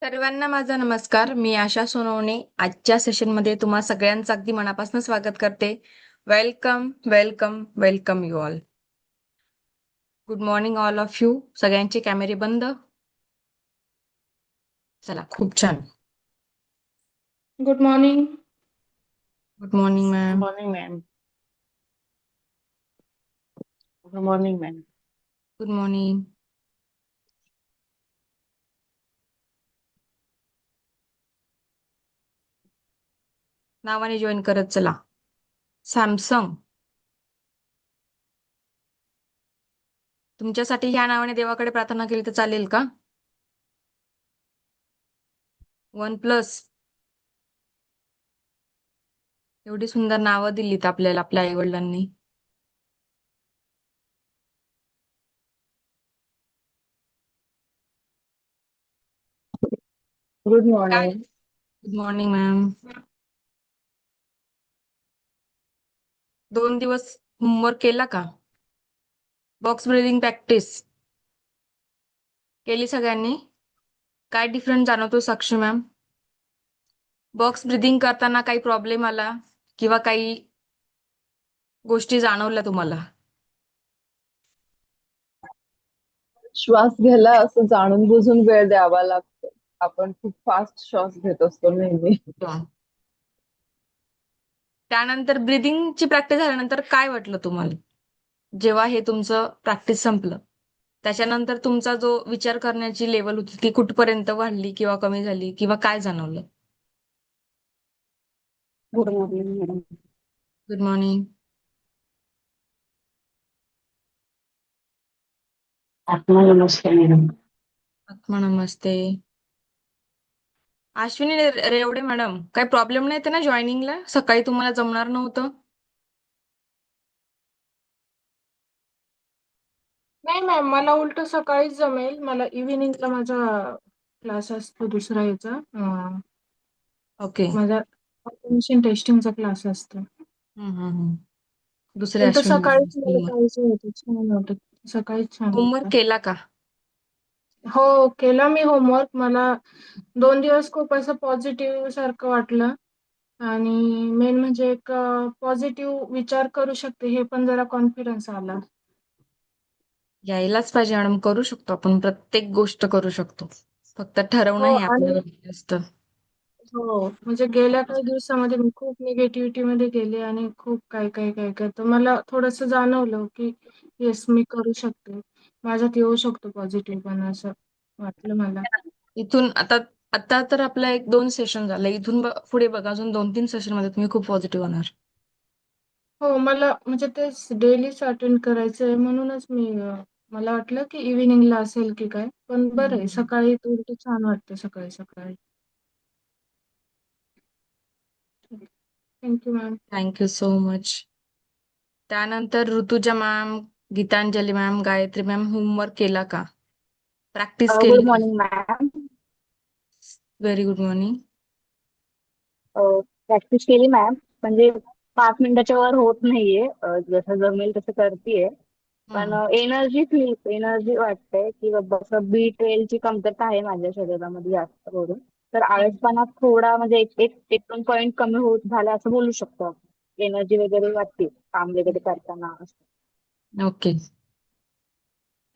सर्वांना माझा नमस्कार. मी आशा सोनवणे. आजच्या सेशनमध्ये तुम्हा सगळ्यांचं अगदी मनापासून स्वागत करते. Welcome, welcome, welcome you all. Good morning all of you. सगळ्यांचे कॅमेरे बंद. चला, खूप छान. Good morning. Good morning Good ma'am. morning, ma'am. Good morning, ma'am. Good morning. नावाने जॉईन करत चला. सॅमसंग. तुमच्यासाठी ह्या नावाने देवाकडे प्रार्थना केली तर चालेल का? One plus. एवढी सुंदर नावं दिलीत आपल्याला आपल्या आईवडिलांनी. Good काय? morning. Good morning ma'am. 2 दिवस होमवर्क केला का? बॉक्स ब्रीदिंग प्रॅक्टिस केली सगळ्यांनी? काय डिफरंट जाणवतो साक्षी मॅम? बॉक्स ब्रीदिंग करताना काही प्रॉब्लेम आला किंवा काही गोष्टी जाणवल्या तुम्हाला? श्वास घ्यायला असं जाणून बुजून वेळ द्यावा लागतो. आपण खूप फास्ट श्वास घेत असतो नेहमी. त्यानंतर ब्रीदिंगची प्रॅक्टिस झाल्यानंतर काय वाटलं तुम्हाला? जेव्हा हे तुमचं प्रॅक्टिस संपलं, त्याच्यानंतर तुमचा जो विचार करण्याची लेवल होती ती कुठपर्यंत वाढली किंवा कमी झाली किंवा काय जाणवलं? Good morning, madam. Good morning. आत्मा नमस्ते, madam. आत्मा नमस्ते. अश्विनी रेवडे मॅडम, काही प्रॉब्लेम नाही ना जॉईनिंगला? सकाळी तुम्हाला जमणार नव्हतं? नाही मॅम, मला उलट सकाळीच जमेल. मला इव्हिनिंगला माझा क्लास असतो दुसरा याचा. ओके. माझा ऑटोमेशन टेस्टिंगचा क्लास असतो. दुसऱ्या उलट सकाळीच मला अश्विनी. जायचं होतं. छान वाटत. सकाळीच छान होमवर्क वाटतं. केला का? हो, केला मी होमवर्क. मला 2 दिवस खूप असं पॉझिटिव्ह सारखं वाटलं आणि मेन म्हणजे एक पॉझिटिव्ह विचार करू शकते हे पण जरा कॉन्फिडन्स आला. यायलाच पाहिजे मॅडम. करू शकतो आपण. प्रत्येक गोष्ट करू शकतो. फक्त ठरवणं हो हे आणि आपल्यावरती असतं. हो, म्हणजे गेल्या काही दिवसामध्ये मी खूप निगेटिव्हिटी मध्ये गेले आणि खूप काय काय काय काय तर मला थोडंसं जाणवलं की येस, मी करू शकते. माझ्यात येऊ शकतो पॉझिटिव्ह पण असं वाटलं मला. इथून आता आता तर आपला 1-2 सेशन झालं. इथून पुढे बघा अजून 2-3 सेशन मध्ये तुम्ही खूप पॉझिटिव्ह होणार. हो, मला म्हणजे तेच डेलीच अटेंड करायचं आहे म्हणूनच मी मला वाटलं की इव्हिनिंगला असेल की काय, पण बरं आहे सकाळी उलट छान वाटतं सकाळी सकाळी. Thank you ma'am. Thank you so much. त्यानंतर Rutuja ma'am, Gitanjali ma'am, Gayatri ma'am, homework केला का? प्रॅक्टिस गुड केली का? Morning ma'am. Very good morning. Practice केली मॅम. म्हणजे 5 मिनिटाच्या वर होत नाहीये. जसं जमेल तसं करतेय. पण एनर्जी वाटते की बाबा असं B12 ची कमतरता आहे माझ्या शरीरामध्ये जास्त करून. तर आळसपणा थोडा म्हणजे एक 2 पॉईंट कमी होत झाला असं बोलू शकतो आपण. एनर्जी वगैरे वाटते काम वगैरे करताना असं. ओके.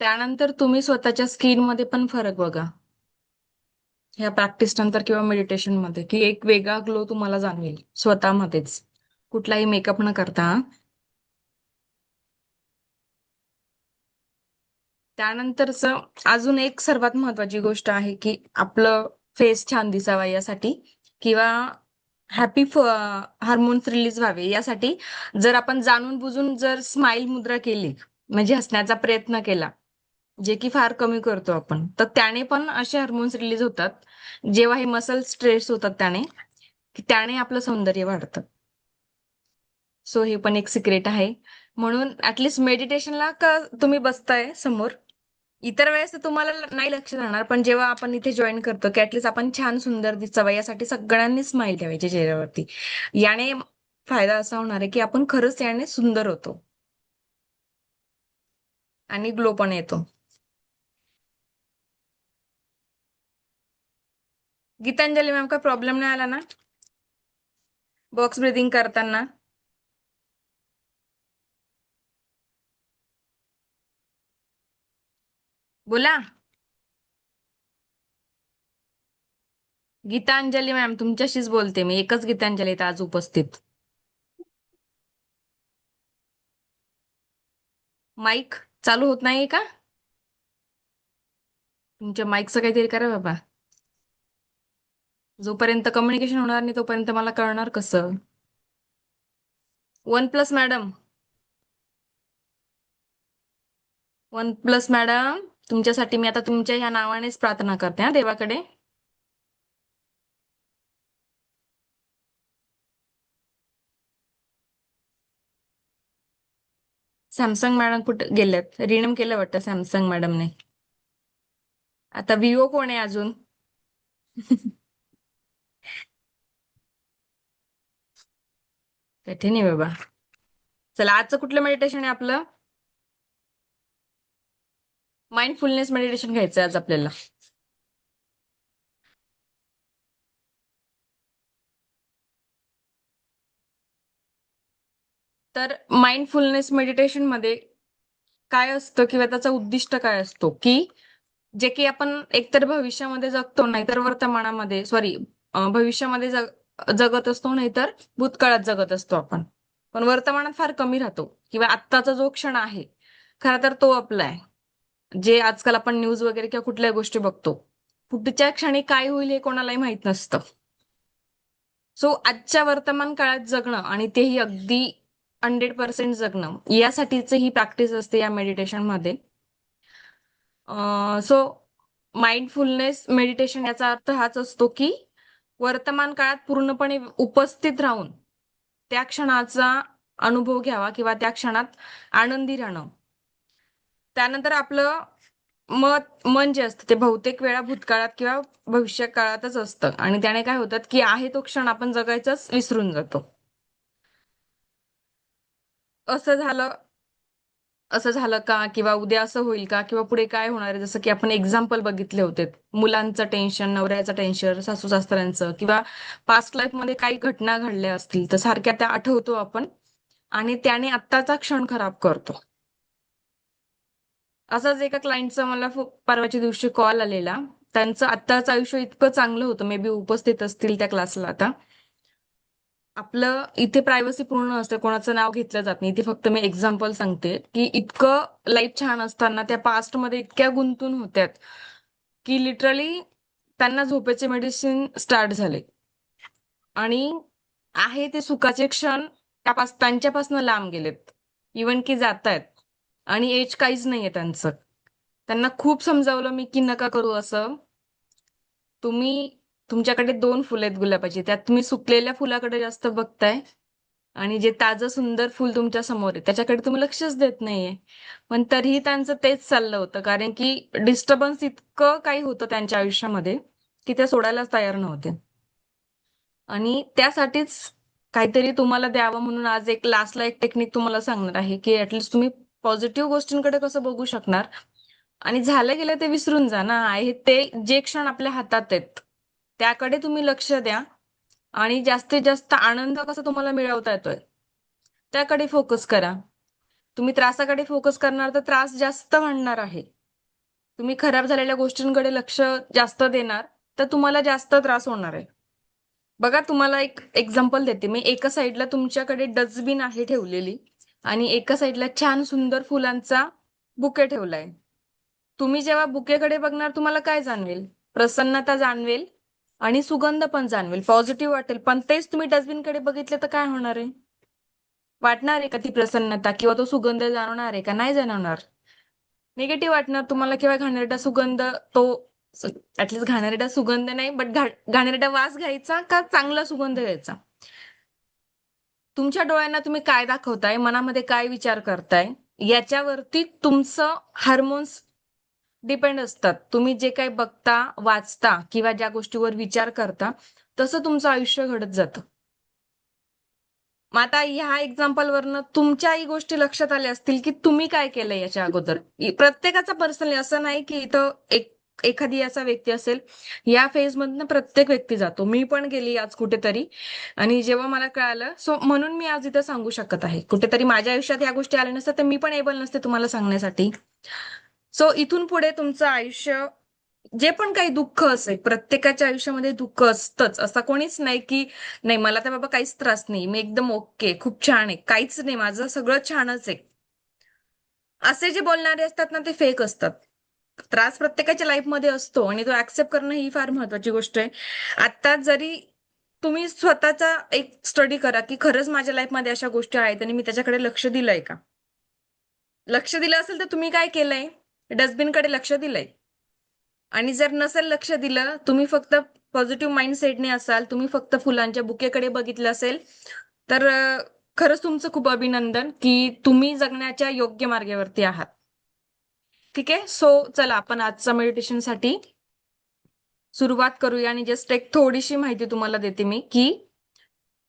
त्यानंतर तुम्ही स्वतःच्या स्किनमध्ये पण फरक बघा. ह्या प्रॅक्टिस नंतर किंवा मेडिटेशन मध्ये की एक वेगळा ग्लो तुम्हाला जाणवेल स्वतःमध्येच. कुठलाही मेकअप न करता. त्यानंतरच अजून एक सर्वात महत्वाची गोष्ट आहे की आपलं फेस छान दिसावा यासाठी किंवा हॅपी हार्मोन्स रिलीज व्हावे यासाठी जर आपण जाणून बुजून जर स्माइल मुद्रा केली म्हणजे हसण्याचा प्रयत्न केला, जे की फार कमी करतो आपण, तर त्याने पण असे हार्मोन्स रिलीज होतात. जेव्हा हे मसल स्ट्रेस होतात त्याने आपलं सौंदर्य वाढतं. सो हे पण एक सिक्रेट आहे. म्हणून ऍटलिस्ट मेडिटेशनला का तुम्ही बसताय समोर, इतर वेळेस तर तुम्हाला नाही लक्ष राहणार, पण जेव्हा आपण इथे जॉईन करतो की ऍटलिस्ट आपण छान सुंदर दिसावं यासाठी सगळ्यांनी स्माइल ठेवायची चेहऱ्यावरती. याने फायदा असा होणार आहे की आपण खरंच याने सुंदर होतो आणि ग्लो पण येतो. गीतांजली मॅम, काय प्रॉब्लेम नाही आला ना बॉक्स ब्रिदिंग करताना? बोला. गीतांजली मॅम, तुमच्याशीच बोलते मी. एकच गीतांजली आहेत आज उपस्थित. माईक चालू होत नाहीये का? तुमच्या माईकचं काहीतरी करा बाबा. जोपर्यंत कम्युनिकेशन होणार नाही तोपर्यंत मला कळणार कसं? OnePlus मॅडम, OnePlus मॅडम, तुमच्यासाठी मी आता तुमच्या ह्या नावानेच प्रार्थना करते हा देवाकडे. सॅमसंग मॅडम कुठे गेल्यात? रिनम केलं वाटतं सॅमसंग मॅडमने. आता विवो कोण आहे अजून? कठीण आहे बाबा. चला, आजचं कुठलं मेडिटेशन आहे आपलं? माइंडफुलनेस मेडिटेशन घ्यायचं आज आपल्याला. तर माइंडफुलनेस मेडिटेशन मध्ये काय असतं किंवा त्याचा उद्दिष्ट काय असतो की जे की आपण एकतर भविष्यामध्ये जगतो नाहीतर वर्तमानामध्ये भविष्यामध्ये जगत असतो नाहीतर भूतकाळात जगत असतो आपण. पण वर्तमानात फार कमी राहतो किंवा आत्ताचा जो क्षण आहे खरा तर तो आपला आहे. जे आजकाल आपण न्यूज वगैरे किंवा कुठल्याही गोष्टी बघतो, पुढच्या क्षणी काय होईल हे कोणालाही माहित नसतं. सो आजच्या वर्तमान काळात जगणं आणि तेही अगदी 100% जगणं यासाठीच ही प्रॅक्टिस असते या मेडिटेशन मध्ये. सो माइंडफुलनेस मेडिटेशन याचा अर्थ हाच असतो की वर्तमान काळात पूर्णपणे उपस्थित राहून त्या क्षणाचा अनुभव घ्यावा किंवा त्या क्षणात आनंदी राहणं. त्यानंतर आपलं मन जे असतं ते बहुतेक वेळा भूतकाळात किंवा भविष्य काळातच असतं आणि त्याने काय होतं की आहे तो क्षण आपण जगायचाच विसरून जातो. असं झालं असं झालं का किंवा उद्या असं होईल का किंवा पुढे काय होणार आहे, जसं की आपण एक्झाम्पल बघितले होते. मुलांचं टेन्शन, नवऱ्याचं टेन्शन, सासू सासऱ्यांचं किंवा पास्ट लाईफ मध्ये काही घटना घडल्या असतील तर सारख्या त्या आठवतो आपण आणि त्याने आत्ताचा क्षण खराब करतो. असंच एका क्लायंटचा मला परवाच्या दिवशी कॉल आलेला. त्यांचं आत्ताचं आयुष्य इतकं चांगलं होतं, मे बी उपस्थित असतील त्या क्लासला आता. आपलं इथे प्रायव्हसी पूर्ण असते, कोणाचं नाव घेतलं जात नाही. इथे फक्त मी एक्झाम्पल सांगते की इतकं लाईफ छान असताना त्या पास्ट मध्ये इतक्या गुंतून होत्यात की लिटरली त्यांना झोपेचे मेडिसिन स्टार्ट झाले आणि आहे ते सुखाचे क्षण त्यांच्यापासून लांब गेलेत. इवन की जात आहेत आणि एज काहीच नाहीये त्यांचं. त्यांना खूप समजावलं मी की नका करू असं. तुमच्याकडे 2 फुलं आहेत गुलाबाची, त्यात तुम्ही सुकलेल्या फुलाकडे जास्त बघताय आणि जे ताजं सुंदर फुल तुमच्या समोर आहे त्याच्याकडे तुम्ही लक्षच देत नाहीये. पण तरीही त्यांचं तेच चाललं होतं कारण की डिस्टर्बन्स इतकं काही होतं त्यांच्या आयुष्यामध्ये की ते सोडायलाच तयार नव्हते. आणि त्यासाठीच काहीतरी तुम्हाला द्यावं म्हणून आज एक लास्टला एक टेक्निक तुम्हाला सांगणार आहे की ऍटलिस्ट तुम्ही पॉझिटिव्ह गोष्टींकडे कसं बघू शकणार आणि झालं गेलं ते विसरून जा ना. आहे ते जे क्षण आपल्या हातात आहेत त्याकडे तुम्ही लक्ष द्या आणि जास्तीत जास्त आनंद कसा तुम्हाला मिळवता येतोय त्याकडे फोकस करा. तुम्ही त्रासाकडे फोकस करणार तर त्रास जास्त वाढणार आहे. तुम्ही खराब झालेल्या गोष्टींकडे लक्ष जास्त देणार तर तुम्हाला जास्त त्रास होणार आहे. बघा, तुम्हाला एक एक्झाम्पल देते मी. एका साईडला तुमच्याकडे डस्टबिन आहे ठेवलेली आणि एका साईडला छान सुंदर फुलांचा बुके ठेवलाय. तुम्ही जेव्हा बुकेकडे बघणार तुम्हाला काय जाणवेल? प्रसन्नता जाणवेल आणि सुगंध पण जाणवेल, पॉझिटिव्ह वाटेल. पण तेच तुम्ही डस्टबिनकडे बघितले तर काय होणार आहे? वाटणार आहे का ती प्रसन्नता किंवा तो सुगंध जाणवणार आहे का? नाही जाणवणार. निगेटिव्ह वाटणार तुम्हाला किंवा घाणेरडा सुगंध, तो ऍटलीस्ट घाणेरडा सुगंध नाही बट घाणेरडा वास घ्यायचा का चांगला सुगंध घ्यायचा? तुमच्या डोळ्यांना तुम्ही काय दाखवताय, मनामध्ये काय विचार करताय याच्यावरती तुमचं हार्मोन्स डिपेंड असतात. तुम्ही जे काही बघता, वाचता किंवा ज्या गोष्टीवर विचार करता तसं तुमचं आयुष्य घडत जातं. मग आता ह्या एक्झाम्पल वरनं तुमच्याही गोष्टी लक्षात आल्या असतील की तुम्ही काय केलंय याच्या अगोदर. प्रत्येकाचा पर्सनली असं नाही की इथं एखादी असा व्यक्ती असेल, या फेज मधनं प्रत्येक व्यक्ती जातो. मी पण गेली आज कुठेतरी आणि जेव्हा मला कळालं, सो म्हणून मी आज इथं सांगू शकत आहे. कुठेतरी माझ्या आयुष्यात ह्या गोष्टी आल्या नसत्या तर मी पण एबल नसते तुम्हाला सांगण्यासाठी. सो इथून पुढे तुमचं आयुष्य जे पण काही दुःख असेल, प्रत्येकाच्या आयुष्यामध्ये दुःख असतंच. असा कोणीच नाही की नाही मला तर बाबा काहीच त्रास नाही, मी एकदम ओके, खूप छान आहे, काहीच नाही, माझं सगळं छानच आहे. असे जे बोलणारे असतात ना ते फेक असतात. त्रास प्रत्येकाच्या लाईफमध्ये असतो आणि तो ऍक्सेप्ट करणं ही फार महत्वाची गोष्ट आहे. आता जरी तुम्ही स्वतःचा एक स्टडी करा की खरंच माझ्या लाईफमध्ये अशा गोष्टी आहेत आणि मी त्याच्याकडे लक्ष दिलंय का? लक्ष दिलं असेल तर तुम्ही काय केलंय? डस्टबिनकडे लक्ष दिलंय. आणि जर नसेल लक्ष दिलं, तुम्ही फक्त पॉझिटिव्ह माइंडसेटने असाल, तुम्ही फक्त फुलांच्या बुकेकडे बघितलं असेल, तर खरंच तुमचं खूप अभिनंदन की तुम्ही जगण्याच्या योग्य मार्गावरती आहात. ठीक आहे. सो चला आपण आजच्या मेडिटेशनसाठी सुरुवात करूया आणि जस्ट एक थोडीशी माहिती तुम्हाला देते मी की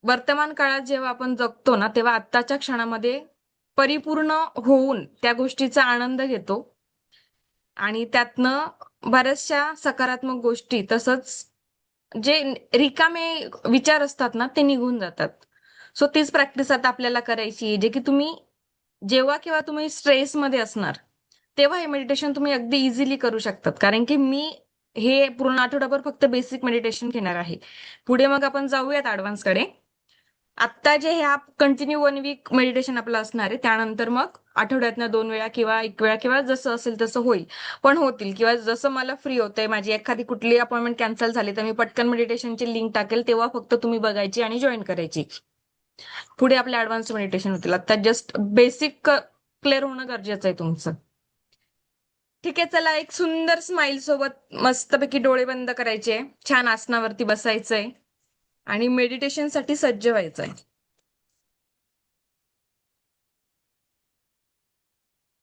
वर्तमान काळात जेव्हा आपण जगतो ना तेव्हा आत्ताच्या क्षणामध्ये परिपूर्ण होऊन त्या गोष्टीचा आनंद घेतो आणि त्यातनं बऱ्याचशा सकारात्मक गोष्टी तसंच जे रिकामे विचार असतात ना ते निघून जातात. सो तीच प्रॅक्टिस आता आपल्याला करायची आहे, जे की तुम्ही जेव्हा केव्हा तुम्ही स्ट्रेसमध्ये असणार तेव्हा हे मेडिटेशन तुम्ही अगदी इझिली करू शकतात. कारण की मी हे पूर्ण आठवडाभर फक्त बेसिक मेडिटेशन घेणार आहे. पुढे मग आपण जाऊयात ऍडव्हान्सकडे. आत्ता जे ह्या कंटिन्यू 1 वीक मेडिटेशन आपलं असणार आहे, त्यानंतर मग आठवड्यातनं 2 वेळा किंवा 1 वेळा किंवा जसं असेल तसं होईल. पण होतील किंवा जसं मला फ्री होतंय, माझी एखादी कुठली अपॉइंटमेंट कॅन्सल झाली तर मी पटकन मेडिटेशनची लिंक टाकेल, तेव्हा फक्त तुम्ही बघायची आणि जॉईन करायची. पुढे आपले ऍडव्हान्स मेडिटेशन होतील. आता जस्ट बेसिक क्लिअर होणं गरजेचं आहे तुमचं. ठीक आहे, चला एक सुंदर स्माइल सोबत मस्तपैकी डोळे बंद करायचे, छान आसनावरती बसायचंय आणि मेडिटेशनसाठी सज्ज व्हायचंय.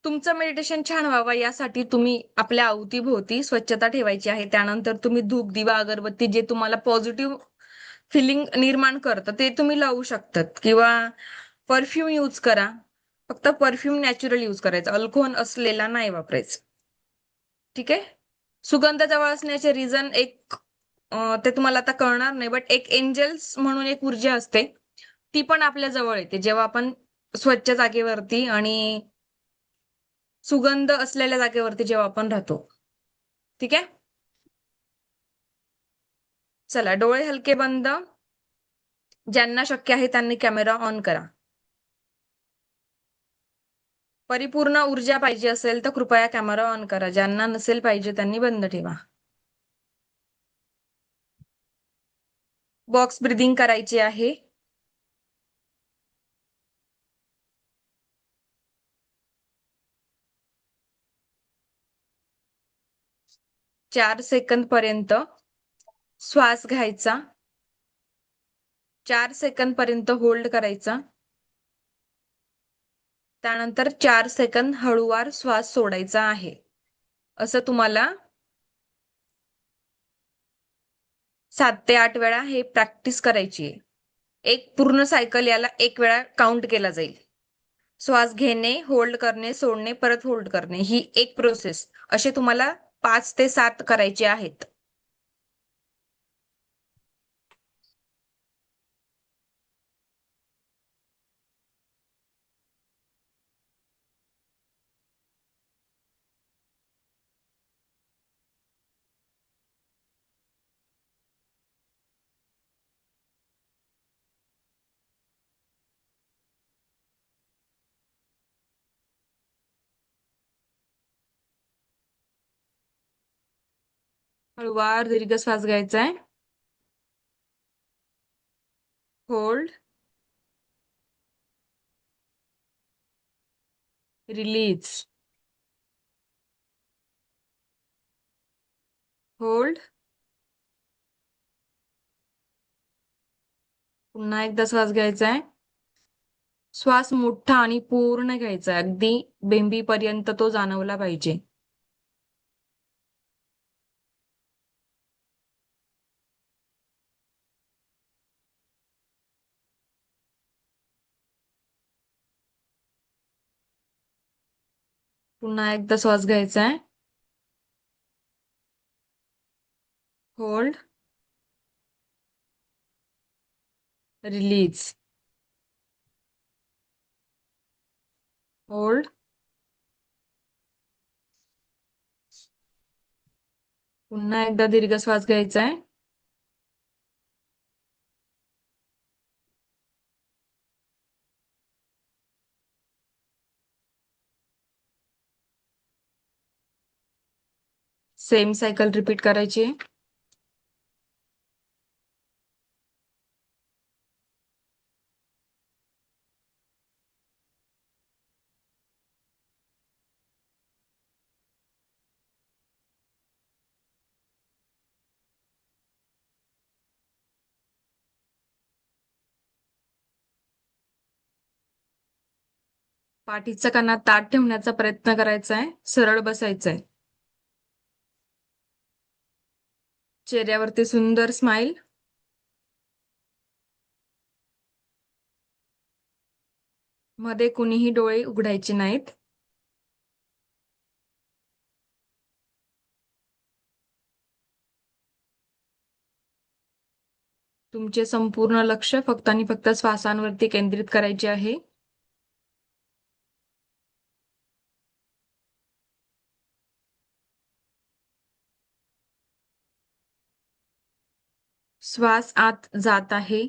तुमचं मेडिटेशन छान व्हावं यासाठी तुम्ही आपल्या अवतीभोवती स्वच्छता ठेवायची आहे. त्यानंतर तुम्ही धूप, दिवा, अगरबत्ती जे तुम्हाला पॉझिटिव्ह फिलिंग निर्माण करतं ते तुम्ही लावू शकतात किंवा परफ्यूम यूज करा. फक्त परफ्यूम नॅचरल यूज करायचा, अल्कोहोल असलेला नाही वापरायचा. ठीक आहे. सुगंध जवळ असण्याचे रिझन एक ते तुम्हाला आता कळणार नाही, बट एक एंजल्स म्हणून एक ऊर्जा असते, ती पण आपल्या जवळ येते जेव्हा आपण स्वच्छ जागेवरती आणि सुगंध असलेल्या जागेवरती जेव्हा आपण राहतो. ठीक आहे. चला डोळे हलके बंद. ज्यांना शक्य आहे त्यांनी कॅमेरा ऑन करा. परिपूर्ण ऊर्जा पाहिजे असेल तर कृपया कॅमेरा ऑन करा. ज्यांना नसेल पाहिजे त्यांनी बंद ठेवा. बॉक्स ब्रिदिंग करायची आहे. चार सेकंद पर्यंत श्वास घ्यायचा, 4 सेकंद पर्यंत होल्ड करायचा, त्यानंतर 4 सेकंद हळूवार श्वास सोडायचा आहे. असं तुम्हाला 7 ते 8 वेळा हे प्रॅक्टिस करायची आहे. एक पूर्ण सायकल याला 1 वेळा काउंट केला जाईल. श्वास घेणे, होल्ड करणे, सोडणे, परत होल्ड करणे, ही एक प्रोसेस. असे तुम्हाला 5 ते 7 करायचे आहेत. हळूवार दीर्घ श्वास घ्यायचा आहे. होल्ड, रिलीज, होल्ड, पुन्हा एकदा श्वास घ्यायचा आहे. श्वास मोठा आणि पूर्ण घ्यायचा आहे, अगदी बेंबीपर्यंत तो जाणवला पाहिजे. पुन्हा एकदा श्वास घ्यायचा आहे. होल्ड. रिलीज. होल्ड. पुन्हा एकदा दीर्घ श्वास घ्यायचा आहे. सेम सायकल रिपीट करायची आहे. पाठीचा कणा ताठ ठेवण्याचा प्रयत्न करायचा आहे. सरळ बसायचं आहे. चेहऱ्यावरती सुंदर स्माइल. मध्ये कुणीही डोळे उघडायचे नाहीत. तुमचे संपूर्ण लक्ष फक्त आणि फक्त श्वासांवरती केंद्रित करायचे आहे. श्वास आत जात आहे.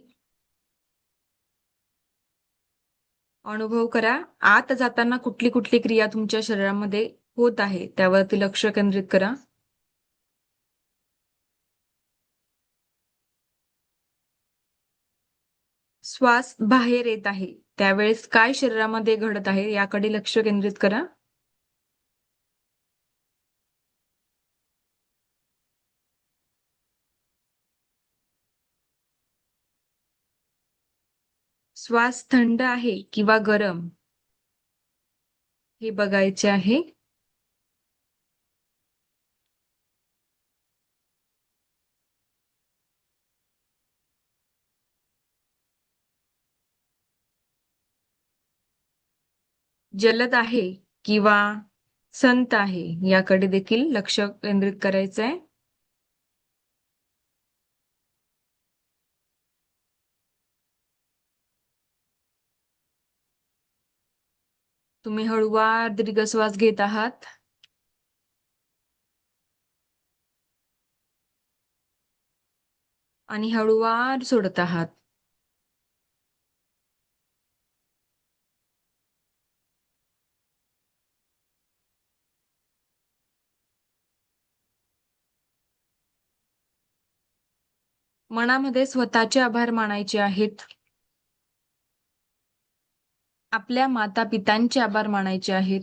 अनुभव करा. आत जाताना कुठली कुठली क्रिया तुमच्या शरीरामध्ये होत आहे त्यावरती लक्ष केंद्रित करा. श्वास बाहेर येत आहे त्यावेळेस काय शरीरामध्ये घडत आहे याकडे लक्ष केंद्रित करा. श्वास थंड आहे किंवा गरम हे बघायचे आहे. जलद आहे किंवा संत आहे याकडे देखील लक्ष केंद्रित करायचं आहे. तुम्ही हळूवार दीर्घ श्वास घेत आहात. आणि हळूवार सोडत आहात. मनामध्ये स्वतःचे आभार मानायचे आहेत. आपल्या माता-पितांचे आभार मानायचे आहेत.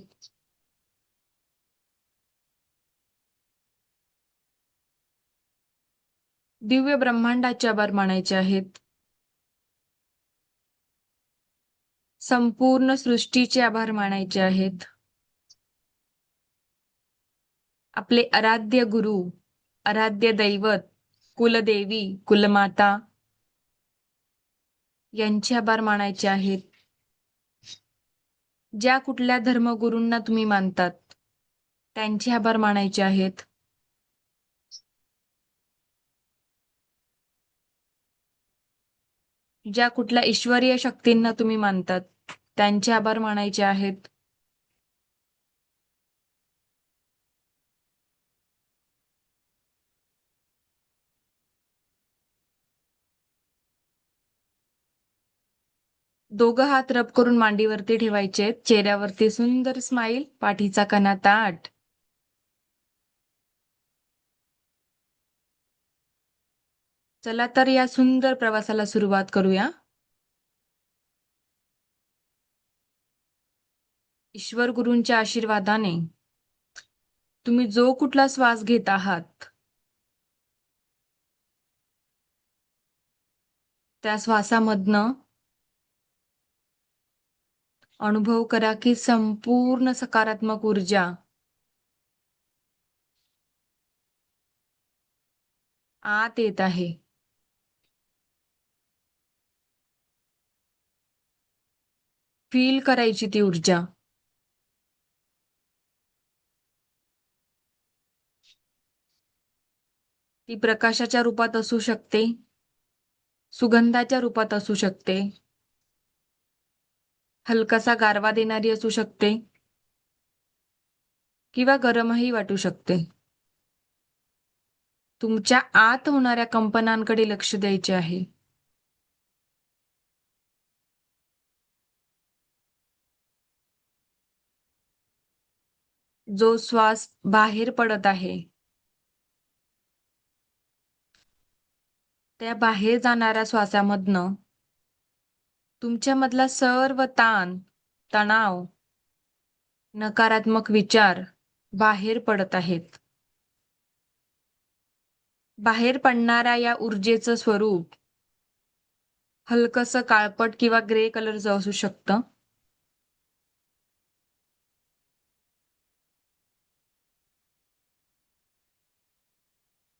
दिव्य ब्रह्मांडाचे आभार मानायचे आहेत. संपूर्ण सृष्टीचे आभार मानायचे आहेत. आपले आराध्य गुरु, आराध्य दैवत, कुलदेवी, कुलमाता यांचे आभार मानायचे आहेत. ज्या कुठल्या धर्मगुरूंना तुम्ही मानतात त्यांचे आभार मानायचे आहेत. ज्या कुठल्या ईश्वरीय शक्तींना तुम्ही मानतात त्यांचे आभार मानायचे आहेत. दोघं हात रब करून मांडीवरती ठेवायचे. चेहऱ्यावरती सुंदर स्माइल. पाठीचा कणा ताठ. चला तर या सुंदर प्रवासाला सुरुवात करूया. ईश्वर गुरूंच्या आशीर्वादाने तुम्ही जो कुठला श्वास घेत आहात त्या श्वासामधनं अनुभव करा की संपूर्ण सकारात्मक ऊर्जा आत येत आहे. फील करायची ती ऊर्जा. ती प्रकाशाच्या रूपात असू शकते, सुगंधाच्या रूपात असू शकते, हलकासा गारवा देणारी असू शकते किंवा गरमही वाटू शकते. तुमच्या आत होणाऱ्या कंपनांकडे लक्ष द्यायचे आहे. जो श्वास बाहेर पडत आहे, त्या बाहेर जाणाऱ्या श्वासामधनं तुमच्यामधला सर्व ताण, तणाव, नकारात्मक विचार बाहेर पडत आहेत. बाहेर पडणाऱ्या या ऊर्जेचं स्वरूप हलकसं काळपट किंवा ग्रे कलरचं असू शकतं.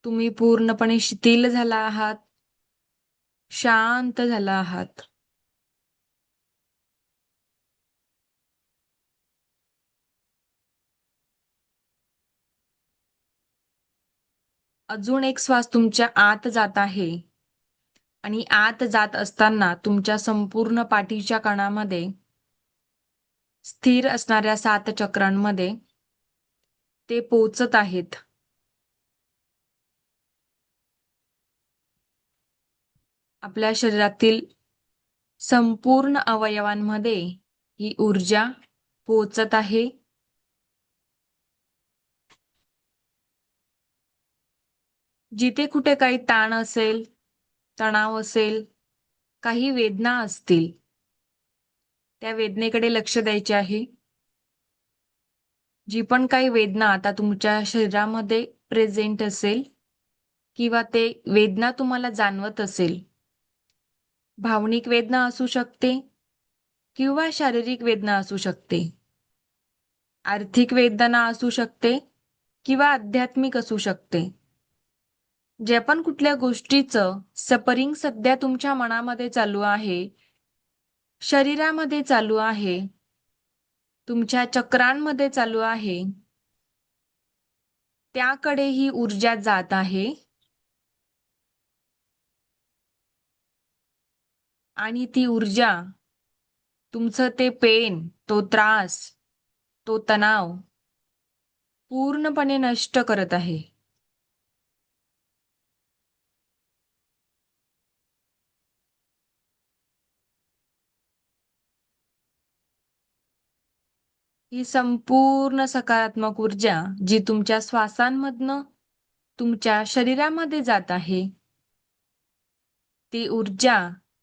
तुम्ही पूर्णपणे शिथिल झाला आहात, शांत झाला आहात. अजून एक श्वास तुमच्या आत जात आहे आणि आत जात असताना तुमच्या संपूर्ण पाठीच्या कणामध्ये स्थिर असणाऱ्या 7 चक्रांमध्ये ते पोचत आहेत. आपल्या शरीरातील संपूर्ण अवयवांमध्ये ही ऊर्जा पोचत आहे. जिथे कुठे काही ताण असेल, तणाव असेल, काही वेदना असतील, त्या वेदनेकडे लक्ष द्यायचे आहे. जी पण काही वेदना आता तुमच्या शरीरामध्ये प्रेझेंट असेल किंवा ते वेदना तुम्हाला जाणवत असेल, भावनिक वेदना असू शकते किंवा शारीरिक वेदना असू शकते, आर्थिक वेदना असू शकते किंवा आध्यात्मिक असू शकते. जे पण कुठल्या गोष्टीचं सफरिंग सध्या तुमच्या मनामध्ये चालू आहे, शरीरामध्ये चालू आहे, तुमच्या चक्रांमध्ये चालू आहे, त्याकडे ही ऊर्जा जात आहे आणि ती ऊर्जा तुमचं ते पेन, तो त्रास, तो तणाव पूर्णपणे नष्ट करत आहे. ही संपूर्ण सकारात्मक ऊर्जा जी तुमच्या श्वासांमधनं तुमच्या शरीरामध्ये जात आहे, ती ऊर्जा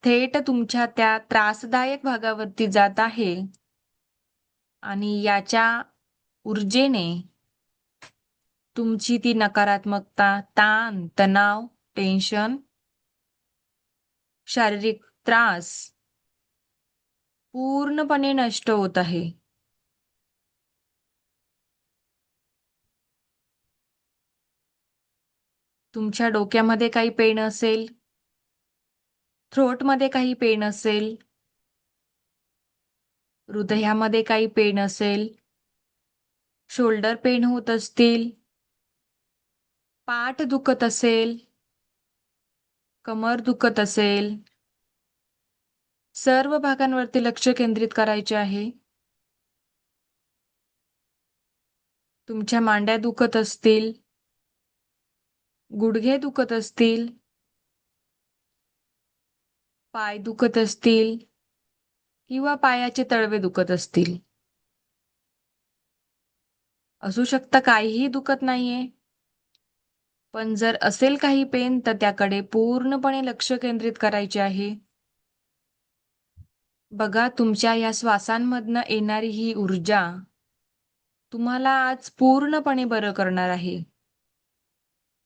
थेट तुमच्या त्या त्रासदायक भागावरती जात आहे आणि याच्या ऊर्जेने तुमची ती नकारात्मकता, ताण, तणाव, टेन्शन, शारीरिक त्रास पूर्णपणे नष्ट होत आहे. तुमच्या डोक्यामध्ये काही पेन असेल, थ्रोटमध्ये काही पेन असेल, हृदयामध्ये काही पेन असेल, शोल्डर पेन होत असतील, पाठ दुखत असेल, कमर दुखत असेल, सर्व भागांवरती लक्ष केंद्रित करायचे आहे. तुमच्या मांड्या दुखत असतील, गुडघे दुखत असतील, पाय दुखत असतील किंवा पायाचे तळवे दुखत असतील. असू शकतं काहीही दुखत नाहीये, पण जर असेल काही पेन तर त्याकडे पूर्णपणे लक्ष केंद्रित करायचे आहे. बघा तुमच्या या श्वासांमधनं येणारी ही ऊर्जा तुम्हाला आज पूर्णपणे बरं करणार आहे.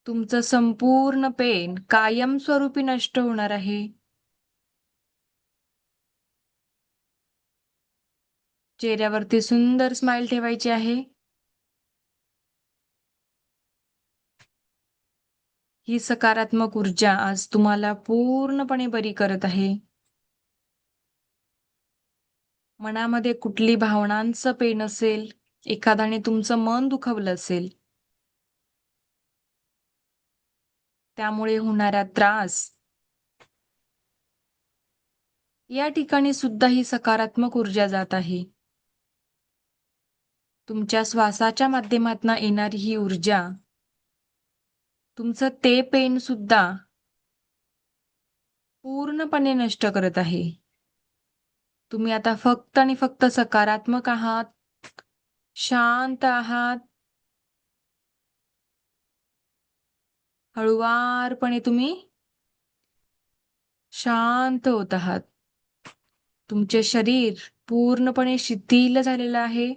तुमचं संपूर्ण पेन कायमस्वरूपी नष्ट होणार आहे. चेहऱ्यावरती सुंदर स्माइल ठेवायची आहे. ही सकारात्मक ऊर्जा आज तुम्हाला पूर्णपणे बरी करत आहे. मनामध्ये कुठली भावनांचं पेन असेल, एखाद्याने तुमचं मन दुखावलं असेल, त्यामुळे होणारा त्रास, या ठिकाणी सुद्धा ही सकारात्मक ऊर्जा जात आहे. तुमच्या श्वासाच्या माध्यमातून येणारी ही ऊर्जा तुमचं ते पेन सुद्धा पूर्णपणे नष्ट करत आहे. तुम्ही आता फक्त आणि फक्त सकारात्मक आहात, शांत आहात. हळुवारपणे तुम्ही शांत होत आहात. तुमचे शरीर पूर्णपणे शिथिल झालेलं आहे,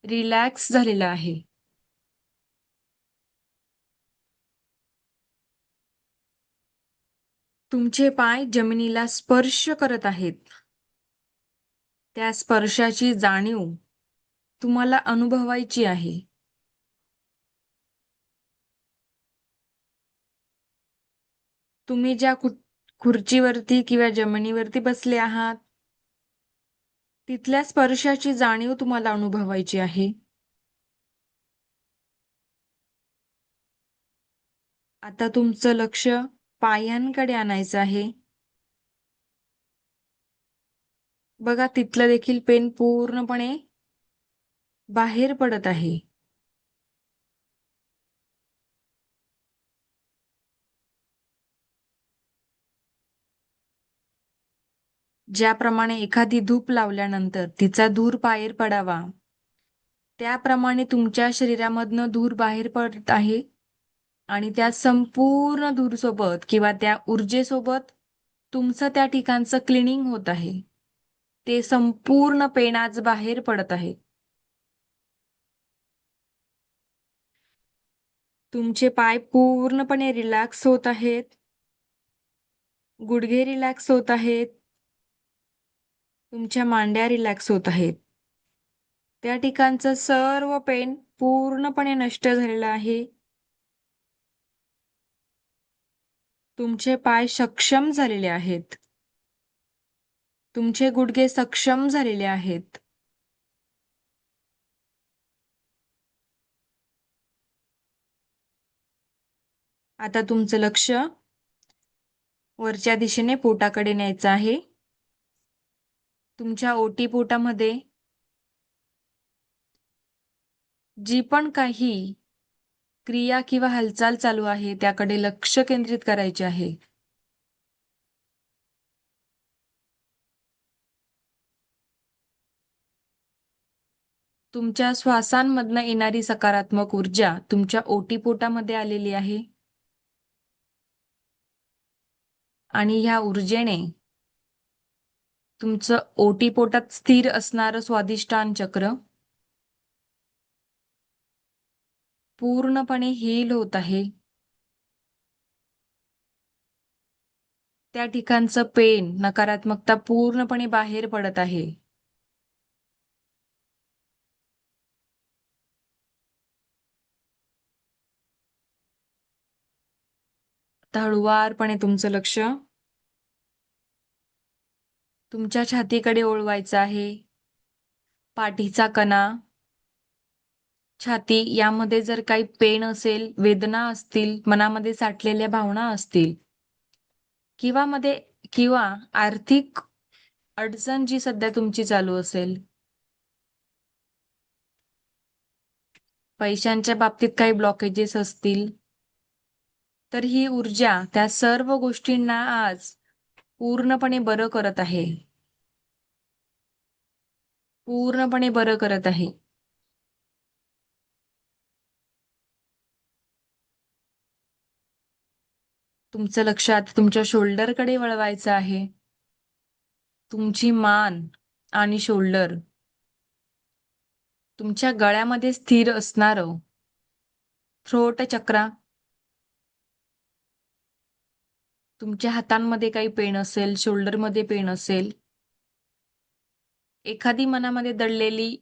रिलॅक्स झालेलं आहे. तुमचे पाय जमिनीला स्पर्श करत आहेत. त्या स्पर्शाची जाणीव तुम्हाला अनुभवायची आहे. तुम्ही ज्या खुर्चीवरती किंवा जमिनीवरती बसले आहात, तिथल्या स्पर्शाची जाणीव तुम्हाला अनुभवायची आहे. आता तुमचं लक्ष पायांकडे आणायचं आहे. बघा, तिथलं देखील पेन पूर्णपणे बाहेर पडत आहे. ज्याप्रमाणे एखादी धूप लावल्यानंतर तिचा धूर बाहेर पडावा, त्याप्रमाणे तुमच्या शरीरामधनं धूर बाहेर पडत आहे आणि त्या संपूर्ण धूरसोबत किंवा त्या ऊर्जेसोबत तुमचं त्या ठिकाणचं क्लिनिंग होत आहे. ते संपूर्ण पेन आज बाहेर पडत आहे. तुमचे पाय पूर्णपणे रिलॅक्स होत आहेत. गुडघे रिलॅक्स होत आहेत. तुमच्या मांड्या रिलॅक्स होत आहेत. त्या ठिकाणचं सर्व पेन पूर्णपणे नष्ट झालेलं आहे. तुमचे पाय सक्षम झालेले आहेत. तुमचे गुडघे सक्षम झालेले आहेत. आता तुमचं लक्ष वरच्या दिशेने पोटाकडे न्यायचं आहे. तुमच्या ओटीपोटामध्ये जी पण काही क्रिया किंवा हालचाल चालू आहे त्याकडे लक्ष केंद्रित करायचे आहे. तुमच्या श्वासांमधनं येणारी सकारात्मक ऊर्जा तुमच्या ओटीपोटामध्ये आलेली आहे आणि ह्या ऊर्जेने तुमचं ओटीपोटात स्थिर असणारं स्वादिष्टान चक्र पूर्णपणे हील होत आहे. त्या ठिकाणचं पेन, नकारात्मकता पूर्णपणे बाहेर पडत आहे. आता हळुवारपणे तुमचं लक्ष तुमच्या छातीकडे ओळवायचं आहे. पाठीचा कणा, छाती यामध्ये जर काही पेन असेल, वेदना असतील, मनामध्ये साठलेल्या भावना असतील किंवा आर्थिक अडचण जी सध्या तुमची चालू असेल, पैशांच्या बाबतीत काही ब्लॉकेजेस असतील, तर ही ऊर्जा त्या सर्व गोष्टींना आज पूर्णपणे बरं करत आहे. पूर्णपणे बरं करत आहे. तुमचं लक्ष आता तुमच्या शोल्डरकडे वळवायचं आहे. तुमची मान आणि शोल्डर, तुमच्या गळ्यामध्ये स्थिर असणारं थ्रोट चक्रा, तुमच्या हातांमध्ये काही पेन असेल, शोल्डरमध्ये पेन असेल, एखादी मनामध्ये दडलेली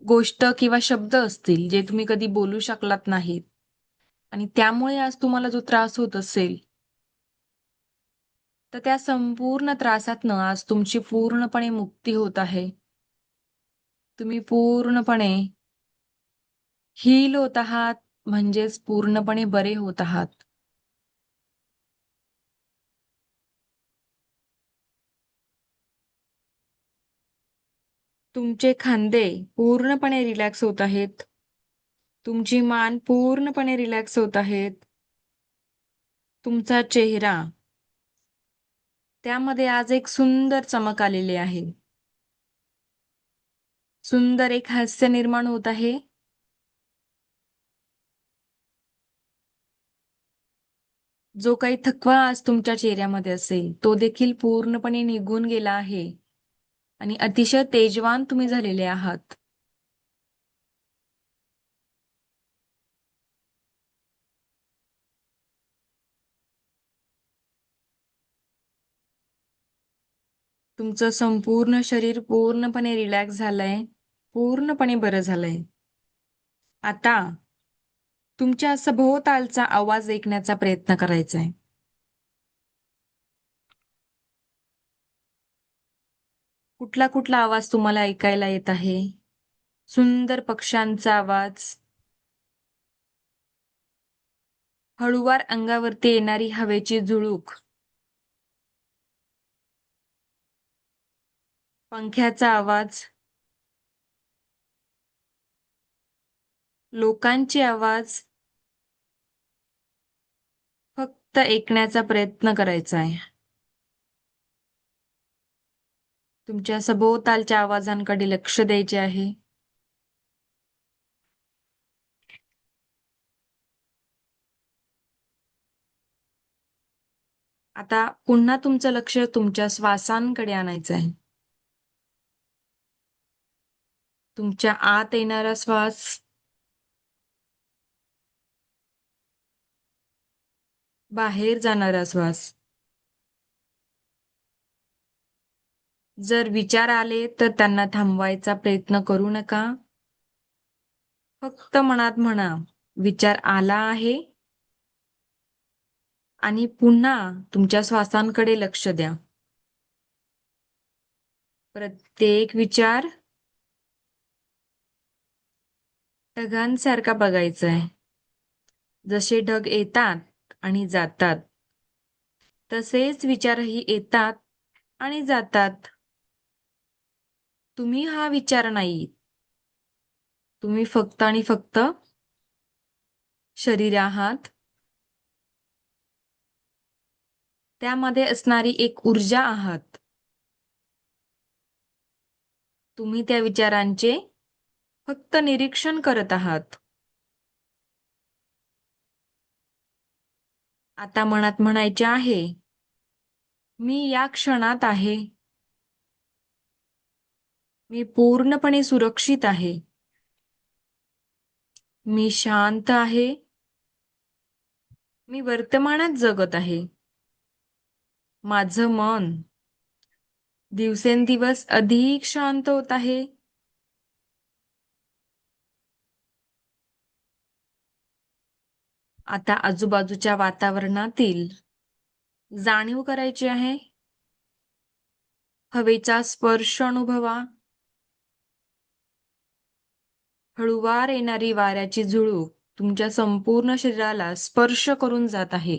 गोष्ट किंवा शब्द असतील जे तुम्ही कधी बोलू शकलात नाहीत आणि त्यामुळे आज तुम्हाला जो त्रास होत असेल, तर त्या संपूर्ण त्रासातनं आज तुमची पूर्णपणे मुक्ती होत आहे. तुम्ही पूर्णपणे हील होत आहात, म्हणजेच पूर्णपणे बरे होत आहात. तुमचे खांदे पूर्णपणे रिलॅक्स होत आहेत. तुमची मान पूर्णपणे रिलॅक्स होत आहेत. तुमचा चेहरा त्यामध्ये आज एक सुंदर चमक आलेली आहे. सुंदर एक हास्य निर्माण होत आहे. जो काही थकवा आज तुमच्या चेहऱ्यामध्ये असेल तो देखील पूर्णपणे निघून गेला आहे आणि अतिशय तेजवान तुम्ही झालेले आहात. तुमचं संपूर्ण शरीर पूर्णपणे रिलॅक्स झालंय, पूर्णपणे बरं झालंय. आता तुमच्या सभोवतालचा आवाज ऐकण्याचा प्रयत्न करायचा आहे. कुठला कुठला आवाज तुम्हाला ऐकायला येत आहे? सुंदर पक्ष्यांचा आवाज, हळूवार अंगावरती येणारी हवेची झुळूक, पंख्याचा आवाज, लोकांचे आवाज फक्त ऐकण्याचा प्रयत्न करायचा आहे. तुमच्या सभोवतालच्या आवाजांकडे लक्ष द्यायचे आहे. आता पुन्हा तुमचं लक्ष तुमच्या श्वासांकडे आणायचं आहे. तुमच्या आत येणारा श्वास, बाहेर जाणारा श्वास. जर विचार आले तर त्यांना थांबवायचा प्रयत्न करू नका. फक्त मनात म्हणा, विचार आला आहे आणि पुन्हा तुमच्या श्वासांकडे लक्ष द्या. प्रत्येक विचार ढगांसारखा बघायचा आहे. जसे ढग येतात आणि जातात तसेच विचारही येतात आणि जातात. तुम्ही हा विचार नाही. तुम्ही फक्त आणि फक्त शरीर आहात. त्यामध्ये असणारी एक ऊर्जा आहात. तुम्ही त्या विचारांचे फक्त निरीक्षण करत आहात. आता मनात म्हणायचे आहे, मी या क्षणात आहे. मी पूर्णपणे सुरक्षित आहे. मी शांत आहे. मी वर्तमानात जगत आहे. माझं मन दिवसेंदिवस अधिक शांत होत आहे. आता आजूबाजूच्या वातावरणातील जाणीव करायची आहे. हवेचा स्पर्श अनुभवा. हळूवार येणारी वाऱ्याची झुळूक तुमच्या संपूर्ण शरीराला स्पर्श करून जात आहे.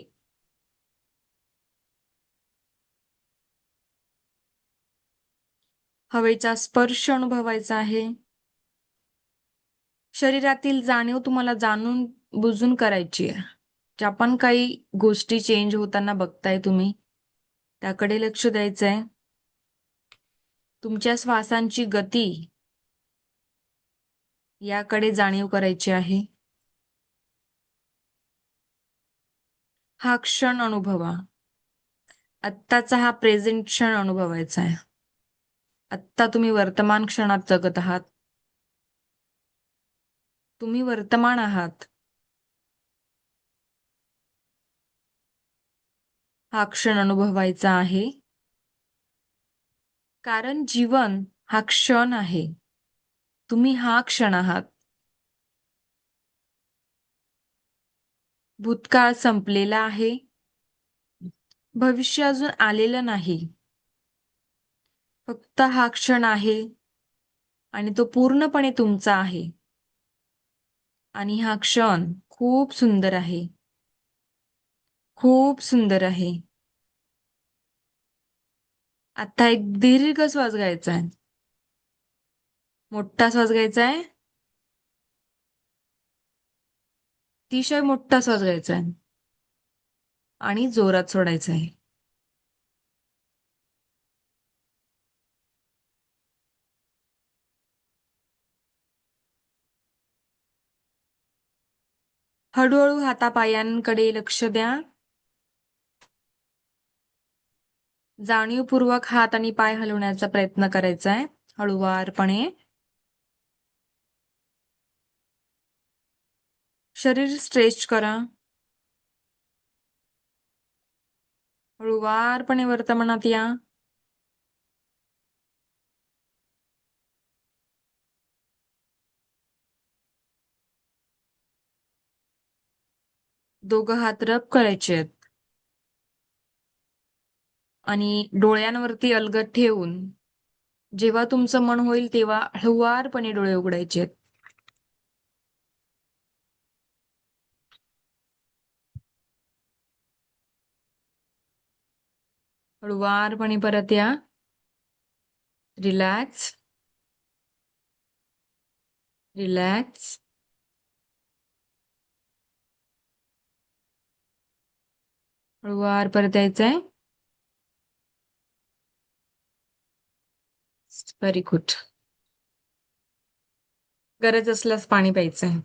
हवेचा स्पर्श अनुभवायचा आहे. शरीरातील जाणीव तुम्हाला जाणून बुजून करायची आहे. ज्या पण काही गोष्टी चेंज होताना बघताय तुम्ही, त्याकडे लक्ष द्यायचंय. तुमच्या श्वासांची गती याकडे जाणीव करायची आहे. हा क्षण अनुभवा. आत्ताचा हा प्रेझेंट क्षण अनुभवायचा आहे. आत्ता तुम्ही वर्तमान क्षणात जगत आहात. तुम्ही वर्तमान आहात. हा क्षण अनुभवायचा आहे. कारण जीवन हा क्षण आहे. तुम्ही हा क्षण आहात. भूतकाळ संपलेला आहे. भविष्य अजून आलेलं नाही. फक्त हा क्षण आहे आणि तो पूर्णपणे तुमचा आहे. आणि हा क्षण खूप सुंदर आहे. खूप सुंदर आहे. आता एक दीर्घ श्वास घ्यायचा आहे. मोठा श्वास घ्यायचा आहे. अतिशय मोठा श्वास घ्यायचा आहे. आणि जोरात सोडायचा आहे. हळूहळू हातापायांकडे लक्ष द्या. जाणीवपूर्वक हात आणि पाय हलवण्याचा प्रयत्न करायचा आहे. हळूवारपणे. शरीर स्ट्रेच करा. हळूवारपणे वर्तमानात या. दोघं हात रब करायचे आहेत. आणि डोळ्यांवरती अलगद ठेवून जेव्हा तुमचं मन होईल तेव्हा हळूवारपणे डोळे उघडायचे आहेत. हळूवारपणे परत या. रिलॅक्स. रिलॅक्स. हळूवार परत यायचंय. Very good. गरज असल्यास पाणी प्यायचंय.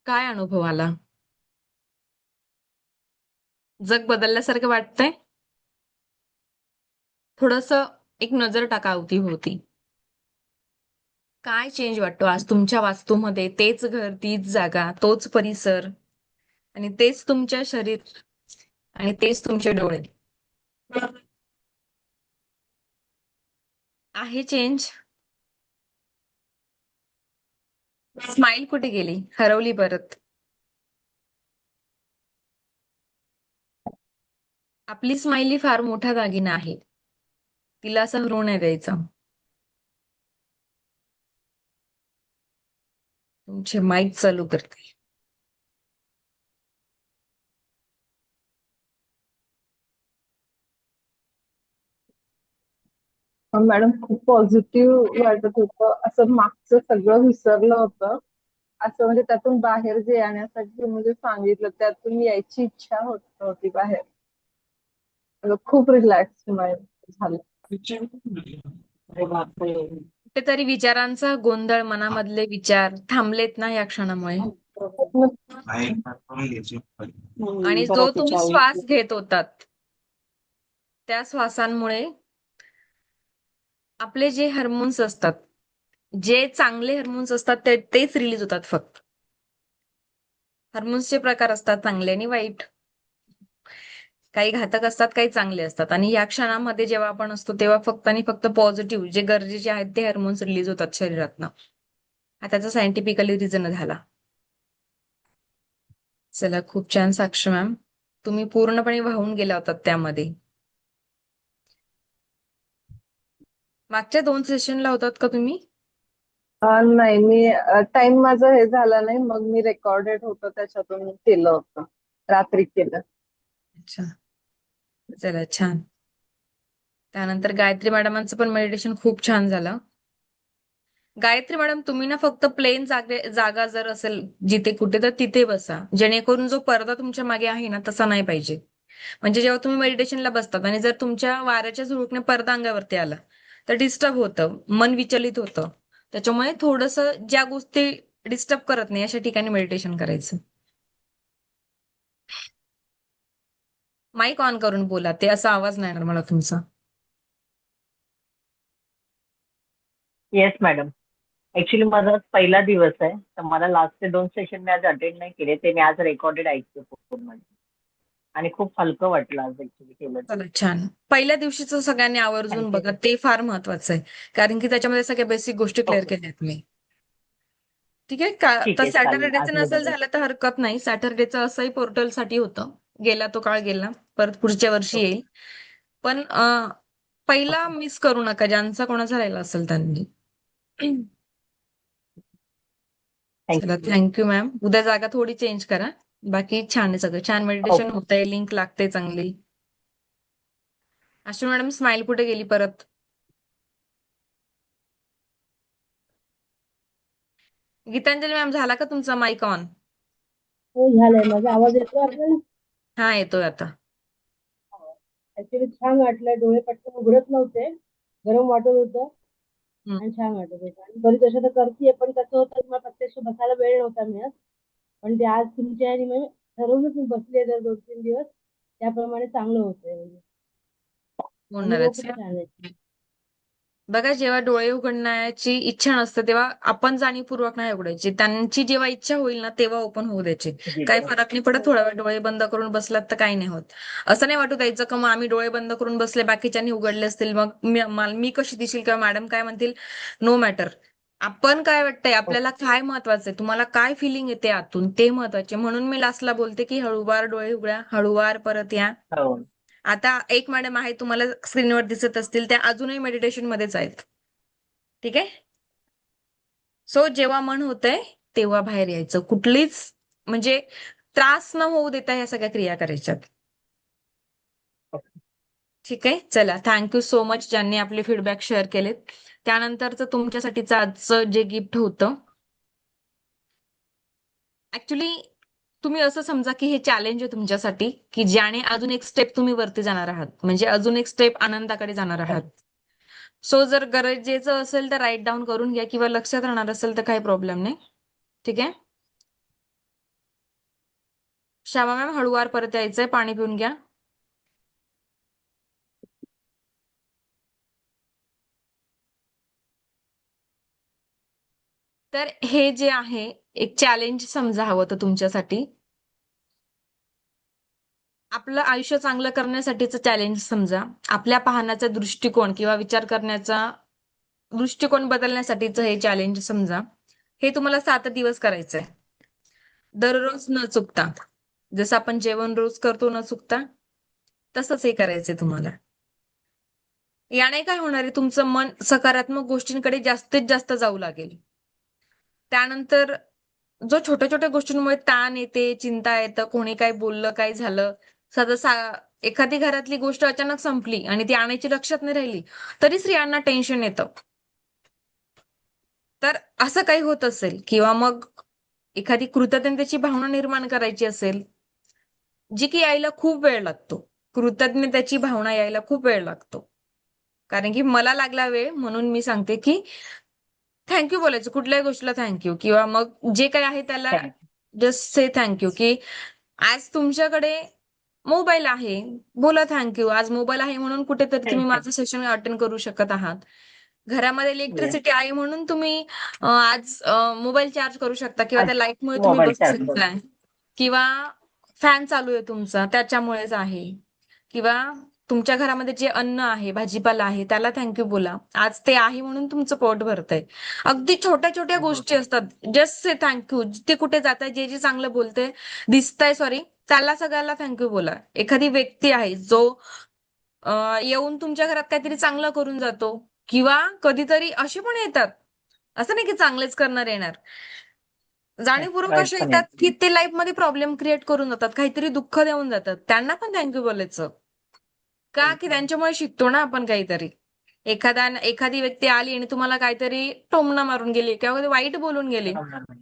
काय अनुभव आला? जग बदलल्यासारखं वाटतंय? थोडंसं एक नजर टाका अवतीभोवती. काय चेंज वाटतो आज तुमच्या वास्तूमध्ये? तेच घर, तीच जागा, तोच परिसर आणि तेच तुमच्या शरीर आणि तेच तुमचे डोळे. आहे चेंज? स्माइल कुठे गेली? हरवली परत. आपली स्माइल ही फार मोठा दागिना आहे. तिला असं हरवू नाही द्यायचं. तुमचे माईक चालू करते. मॅडम खूप पॉझिटिव्ह वाटत होतं. असं मागचं सगळं विसरलं होतं. असं म्हणजे त्यातून बाहेर जे येण्यासाठी म्हणजे सांगितलं त्यातून यायची इच्छा होत होती बाहेर. खूप रिलॅक्स माइंड झालं. अरे बापरे. कुठेतरी विचारांचा गोंधळ, मनामधले विचार थांबलेत ना या क्षणामुळे. आणि जो परत तुम्ही विचार. श्वास घेत होतात त्या श्वासांमुळे आपले जे हार्मोन्स असतात, जे चांगले हार्मोन्स असतात तेच रिलीज होतात फक्त. हार्मोन्सचे प्रकार असतात चांगले आणि वाईट. काही घातक असतात, काही चांगले असतात. आणि या क्षणामध्ये जेव्हा आपण असतो तेव्हा फक्त आणि फक्त पॉझिटिव्ह जे गरजेचे आहेत ते हार्मोन्स रिलीज होतात शरीरातनं. हा त्याचा सायंटिफिकली रिझन झाला. चला, खूप छान साक्ष मॅम. तुम्ही पूर्णपणे वाहून गेला होतात त्यामध्ये. मागच्या 2 सेशनला होतात का तुम्ही? नाही, मी टाइम माझं हे झाला नाही, मग मी रेकॉर्डेड होतं त्याच्यातून केलं होतं. रात्री केलं. अच्छा. चला, छान. त्यानंतर गायत्री मॅडमांचं पण मेडिटेशन खूप छान झालं. गायत्री मॅडम, तुम्ही ना फक्त प्लेन जागा जर असेल जिथे कुठे तर तिथे बसा. जेणेकरून जो पडदा तुमच्या मागे आहे ना तसा नाही पाहिजे. म्हणजे जेव्हा तुम्ही मेडिटेशनला बसतात आणि जर तुमच्या वाऱ्याच्या झुळूकने पडदा अंगावरती आला तर डिस्टर्ब होतं, मन विचलित होतं. त्याच्यामुळे थोडंसं ज्या गोष्टी डिस्टर्ब करत नाही अशा ठिकाणी मेडिटेशन करायचं. माईक ऑन करून बोला, ते असा आवाज नाही येणार मला तुमचा. Yes madam. ऍक्च्युली माझा आज पहिला दिवस आहे, तर मला लास्टचे 2 सेशन मी आज अटेंड नाही केले. ते मी आज रेकॉर्डेड ऐकते फोनमध्ये. आणि खूप हलकं वाटलं आज ऍक्च्युली केलं ते. चला, छान. पहिल्या दिवशीच सगळ्यांनी आवर्जून बघा, ते फार महत्वाचं आहे. कारण की त्याच्यामध्ये सगळ्या बेसिक गोष्टी क्लिअर ओके. केल्यात मी. ठीक आहे का? ठीक तर आहे, चालेल. आज सॅटर्डेचं मी नसेल बघेल. झालं तर हरकत नाही. सॅटर्डेचं असंही पोर्टलसाठी होतं. गेला तो काळ गेला. परत पुढच्या वर्षी येईल. पण पहिला मिस करू नका, ज्यांचा कोणाचा राहिला असेल त्यांनी. चला, थँक्यू. Thank you ma'am. उद्या जागा थोडी चेंज करा. बाकी छान आहे सगळं. छान मेडिटेशन ओके. होतंय, लिंक लागते चांगली. अश्विनी मॅडम स्माइल कुठे गेली परत? गीतांजली मॅम, झाला का तुमचा माईक ऑन? हो झालंय. माझा आवाज येतो आपल्याला? हा, येतोय आता. ऍक्च्युली छान वाटलं. डोळे पटकन उघडत नव्हते. गरम वाटत होतं हं. आणि छान वाटत होतं. आणि बरीच वर्ष तर करतीये, पण कसं होतं मला प्रत्यक्ष बसायला वेळ नव्हता मिळत. पण ते आज तुमच्या आणि मी ठरवूनच मी बसले तर 2-3 दिवस त्याप्रमाणे चांगलं होतंय. म्हणजे अनुभव होणारच. खूप छान आहे. बघा, जेव्हा डोळे उघडण्याची इच्छा नसते तेव्हा आपण जाणीवपूर्वक नाही उघडायची. त्यांची जेव्हा इच्छा होईल ना तेव्हा ओपन होऊ द्यायचे. काही फरक नाही पडत. थोडा वेळ डोळे बंद करून बसलात तर काही नाही होत. असं नाही वाटू द्यायचं का मग आम्ही डोळे बंद करून बसले, बाकीच्यांनी उघडले असतील, मग मी कशी दिसेल किंवा मॅडम काय म्हणतील. No matter. आपण काय वाटतंय, आपल्याला काय महत्वाचं आहे, तुम्हाला काय फिलिंग येते आतून, ते महत्वाचे. म्हणून मी लास्टला बोलते की हळूवार डोळे उघडा, हळूवार परत या. हो. आता एक मॅडम आहे, तुम्हाला स्क्रीनवर दिसत असतील, त्या अजूनही मेडिटेशन मध्येच आहेत. ठीक आहे. सो जेव्हा मन होतंय तेव्हा बाहेर यायचं. कुठलीच म्हणजे त्रास न होऊ देता ह्या सगळ्या क्रिया करायच्यात. ठीक आहे. चला, थँक्यू सो मच ज्यांनी आपले फीडबॅक शेअर केलेत. त्यानंतरचं तुमच्यासाठीचं आजचं जे गिफ्ट होतं, ऍक्च्युली तुम्ही असं समजा की हे चॅलेंज आहे तुमच्यासाठी, की ज्याने अजून एक स्टेप तुम्ही वरती जाणार आहात, म्हणजे अजून एक स्टेप आनंदाकडे जाणार आहात. सो जर गरजेचं असेल तर राईट डाऊन करून घ्या, किंवा लक्षात राहणार असेल तर काही प्रॉब्लेम नाही. ठीक आहे. श्यामा मॅम, हळूवार परत यायचंय. पाणी पिऊन घ्या. तर हे जे आहे एक चॅलेंज समजा हवं तर तुमच्यासाठी. आपलं आयुष्य चांगलं करण्यासाठीचं चॅलेंज समजा. आपल्या पाहण्याचा दृष्टिकोन किंवा विचार करण्याचा दृष्टिकोन बदलण्यासाठीचं हे चॅलेंज समजा. हे तुम्हाला 7 दिवस करायचंय. दररोज न चुकता. जसं आपण जेवण रोज करतो न चुकता, तसंच हे करायचंय तुम्हाला. याने काय होणार आहे, तुमचं मन सकारात्मक गोष्टींकडे जास्तीत जास्त जाऊ लागेल. त्यानंतर जो छोट्या छोट्या गोष्टींमुळे ताण येते, चिंता येतं, कोणी काय बोललं, काय झालं, साधं एखादी घरातली गोष्ट अचानक संपली आणि ती आणायची लक्षात नाही राहिली, तरी स्त्रियांना टेन्शन येतं. तर असं काही होत असेल, किंवा मग एखादी कृतज्ञतेची भावना निर्माण करायची असेल, जी की यायला खूप वेळ लागतो. कृतज्ञतेची भावना यायला खूप वेळ लागतो. कारण की मला लागला वेळ, म्हणून मी सांगते की थँक्यू बोलायचं. कुठल्याही गोष्टीला थँक्यू, किंवा मग जे काही आहे त्याला जस्ट से थँक्यू. की आज तुमच्याकडे मोबाईल आहे, बोला थँक्यू. आज मोबाईल आहे म्हणून कुठेतरी तुम्ही माझं सेशन अटेंड करू शकत आहात. घरामध्ये इलेक्ट्रिसिटी आहे म्हणून तुम्ही आज मोबाईल चार्ज करू शकता, किंवा त्या लाईटमुळे तुम्ही मोबाईल बसू चार्ज करू. शकताय, किंवा फॅन चालू आहे तुमचा त्याच्यामुळेच आहे, किंवा तुमच्या घरामध्ये जे अन्न आहे, भाजीपाला आहे, त्याला थँक्यू बोला. आज ते आहे म्हणून तुमचं पोट भरतंय. अगदी छोट्या छोट्या गोष्टी असतात. Just say thank you. जिथे कुठे जाताय, जे जे चांगलं बोलते दिसतंय, सॉरी, त्याला सगळ्याला थँक्यू बोला. एखादी व्यक्ती आहे जो येऊन तुमच्या घरात काहीतरी चांगलं करून जातो, किंवा कधीतरी असे पण येतात, असं नाही की चांगलेच करणार येणार, जाणीवपूर्वक वाईट असे पण येतात आहे. की ते लाईफ मध्ये प्रॉब्लेम क्रिएट करून जातात, काहीतरी दुःख देऊन जातात. त्यांना पण थँक्यू बोलायचं. का? की त्यांच्यामुळे शिकतो ना आपण काहीतरी. एखादी व्यक्ती आली आणि तुम्हाला काहीतरी टोमणा मारून गेली, किंवा कधी वाईट बोलून गेली,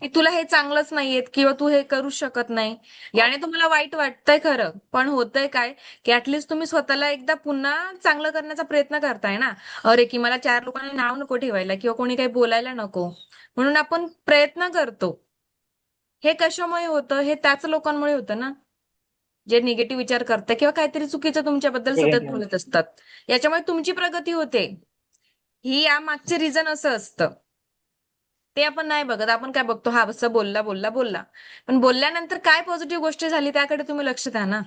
की तुला हे चांगलंच नाहीयेत, किंवा तू हे करू शकत नाही, याने तुम्हाला वाईट वाटतंय खरं. पण होतंय काय, की ऍटलीस्ट तुम्ही स्वतःला एकदा पुन्हा चांगलं करण्याचा प्रयत्न करताय ना. अरे, की मला 4 लोकांनी नाव नको ठेवायला, किंवा कोणी काही बोलायला नको, म्हणून आपण प्रयत्न करतो. हे कशामुळे होतं? हे त्याच लोकांमुळे होतं ना, जे निगेटिव्ह विचार करतात किंवा काहीतरी चुकीचं तुमच्याबद्दल सतत बोलत असतात. याच्यामुळे तुमची प्रगती होते. ही यामागचे रिझन असं असतं. ते आपण नाही बघत. आपण काय बघतो, हा असं बोलला बोलला बोलला, पण बोलल्यानंतर काय पॉझिटिव्ह गोष्ट झाली त्याकडे तुम्ही लक्ष द्या ना.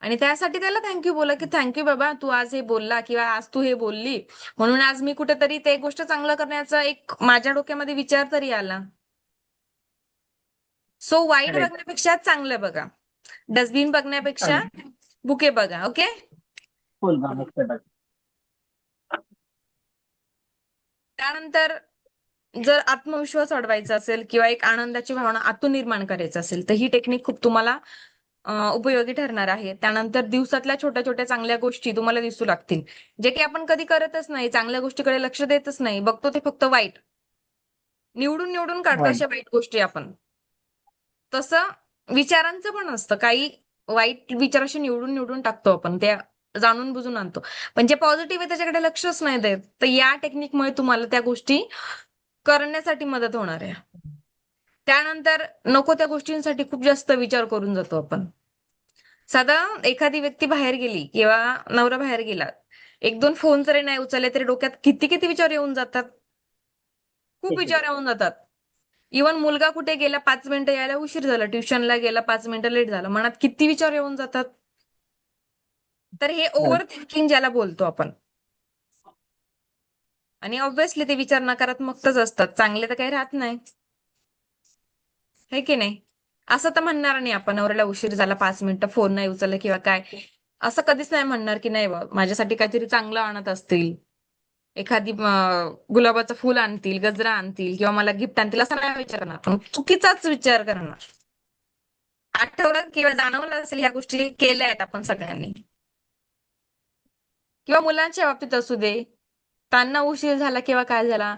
आणि त्यासाठी त्याला थँक्यू बोला, की थँक्यू बाबा, तू आज हे बोलला, किंवा आज तू हे बोलली, म्हणून आज मी कुठेतरी ते गोष्ट चांगलं करण्याचा एक माझ्या डोक्यामध्ये विचार तरी आला. सो वाईट करेक्ट. बघण्यापेक्षा चांगलं बघा. डस्टबिन बघण्यापेक्षा बुके बघा. ओके. फुल नमस्ते बघ. त्यानंतर जर आत्मविश्वास वाढवायचा असेल किंवा एक आनंदाची भावना आतून निर्माण करायचं असेल तर ही टेक्निक खूप तुम्हाला उपयोगी ठरणार आहे. त्यानंतर दिवसातल्या छोट्या छोट्या चांगल्या गोष्टी तुम्हाला दिसू लागतील, जे की आपण कधी करतच नाही, चांगल्या गोष्टीकडे लक्ष देतच नाही, बघतो ते फक्त वाईट. निवडून निवडून काढतो वाईट. अशा वाईट गोष्टी आपण. तसं विचारांचं पण असतं, काही वाईट विचार असे निवडून निवडून टाकतो आपण, त्या जाणून बुजून आणतो. पण जे पॉझिटिव्ह आहे त्याच्याकडे लक्षच नाही देत. तर या टेक्निकमुळे तुम्हाला त्या गोष्टी करण्यासाठी मदत होणार आहे. त्यानंतर नको त्या गोष्टींसाठी खूप जास्त विचार करून जातो आपण. साधा एखादी व्यक्ती बाहेर गेली किंवा नवरा बाहेर गेला, एक दोन फोन जरी नाही उचलले तरी डोक्यात किती किती विचार येऊन जातात. खूप विचार येऊन जातात. इव्हन मुलगा कुठे गेला, 5 मिनिटं यायला उशीर झाला, ट्युशनला गेला, 5 मिनिटं लेट झालं, मनात किती विचार येऊन जातात. तर हे ओव्हर थिंकिंग ज्याला बोलतो आपण. आणि ऑब्व्हियसली ते विचार नकारात्मकच असतात, चांगले तर काही राहत नाही, है की नाही. असं तर म्हणणार नाही आपण नवऱ्याला उशीर झाला, 5 मिनिटं फोन नाही उचलला किंवा काय, असं कधीच नाही म्हणणार की नाही बा माझ्यासाठी काहीतरी चांगलं आणत असतील, एखादी गुलाबाचं फुल आणतील, गजरा आणतील किंवा मला गिफ्ट आणतील, असं नाही विचारणार. पण चुकीचाच विचार करणार. आठवलं किंवा जाणवलं असेल ह्या गोष्टी केल्या आहेत आपण सगळ्यांनी. किंवा मुलांच्या बाबतीत असू दे, त्यांना उशीर झाला किंवा काय झाला,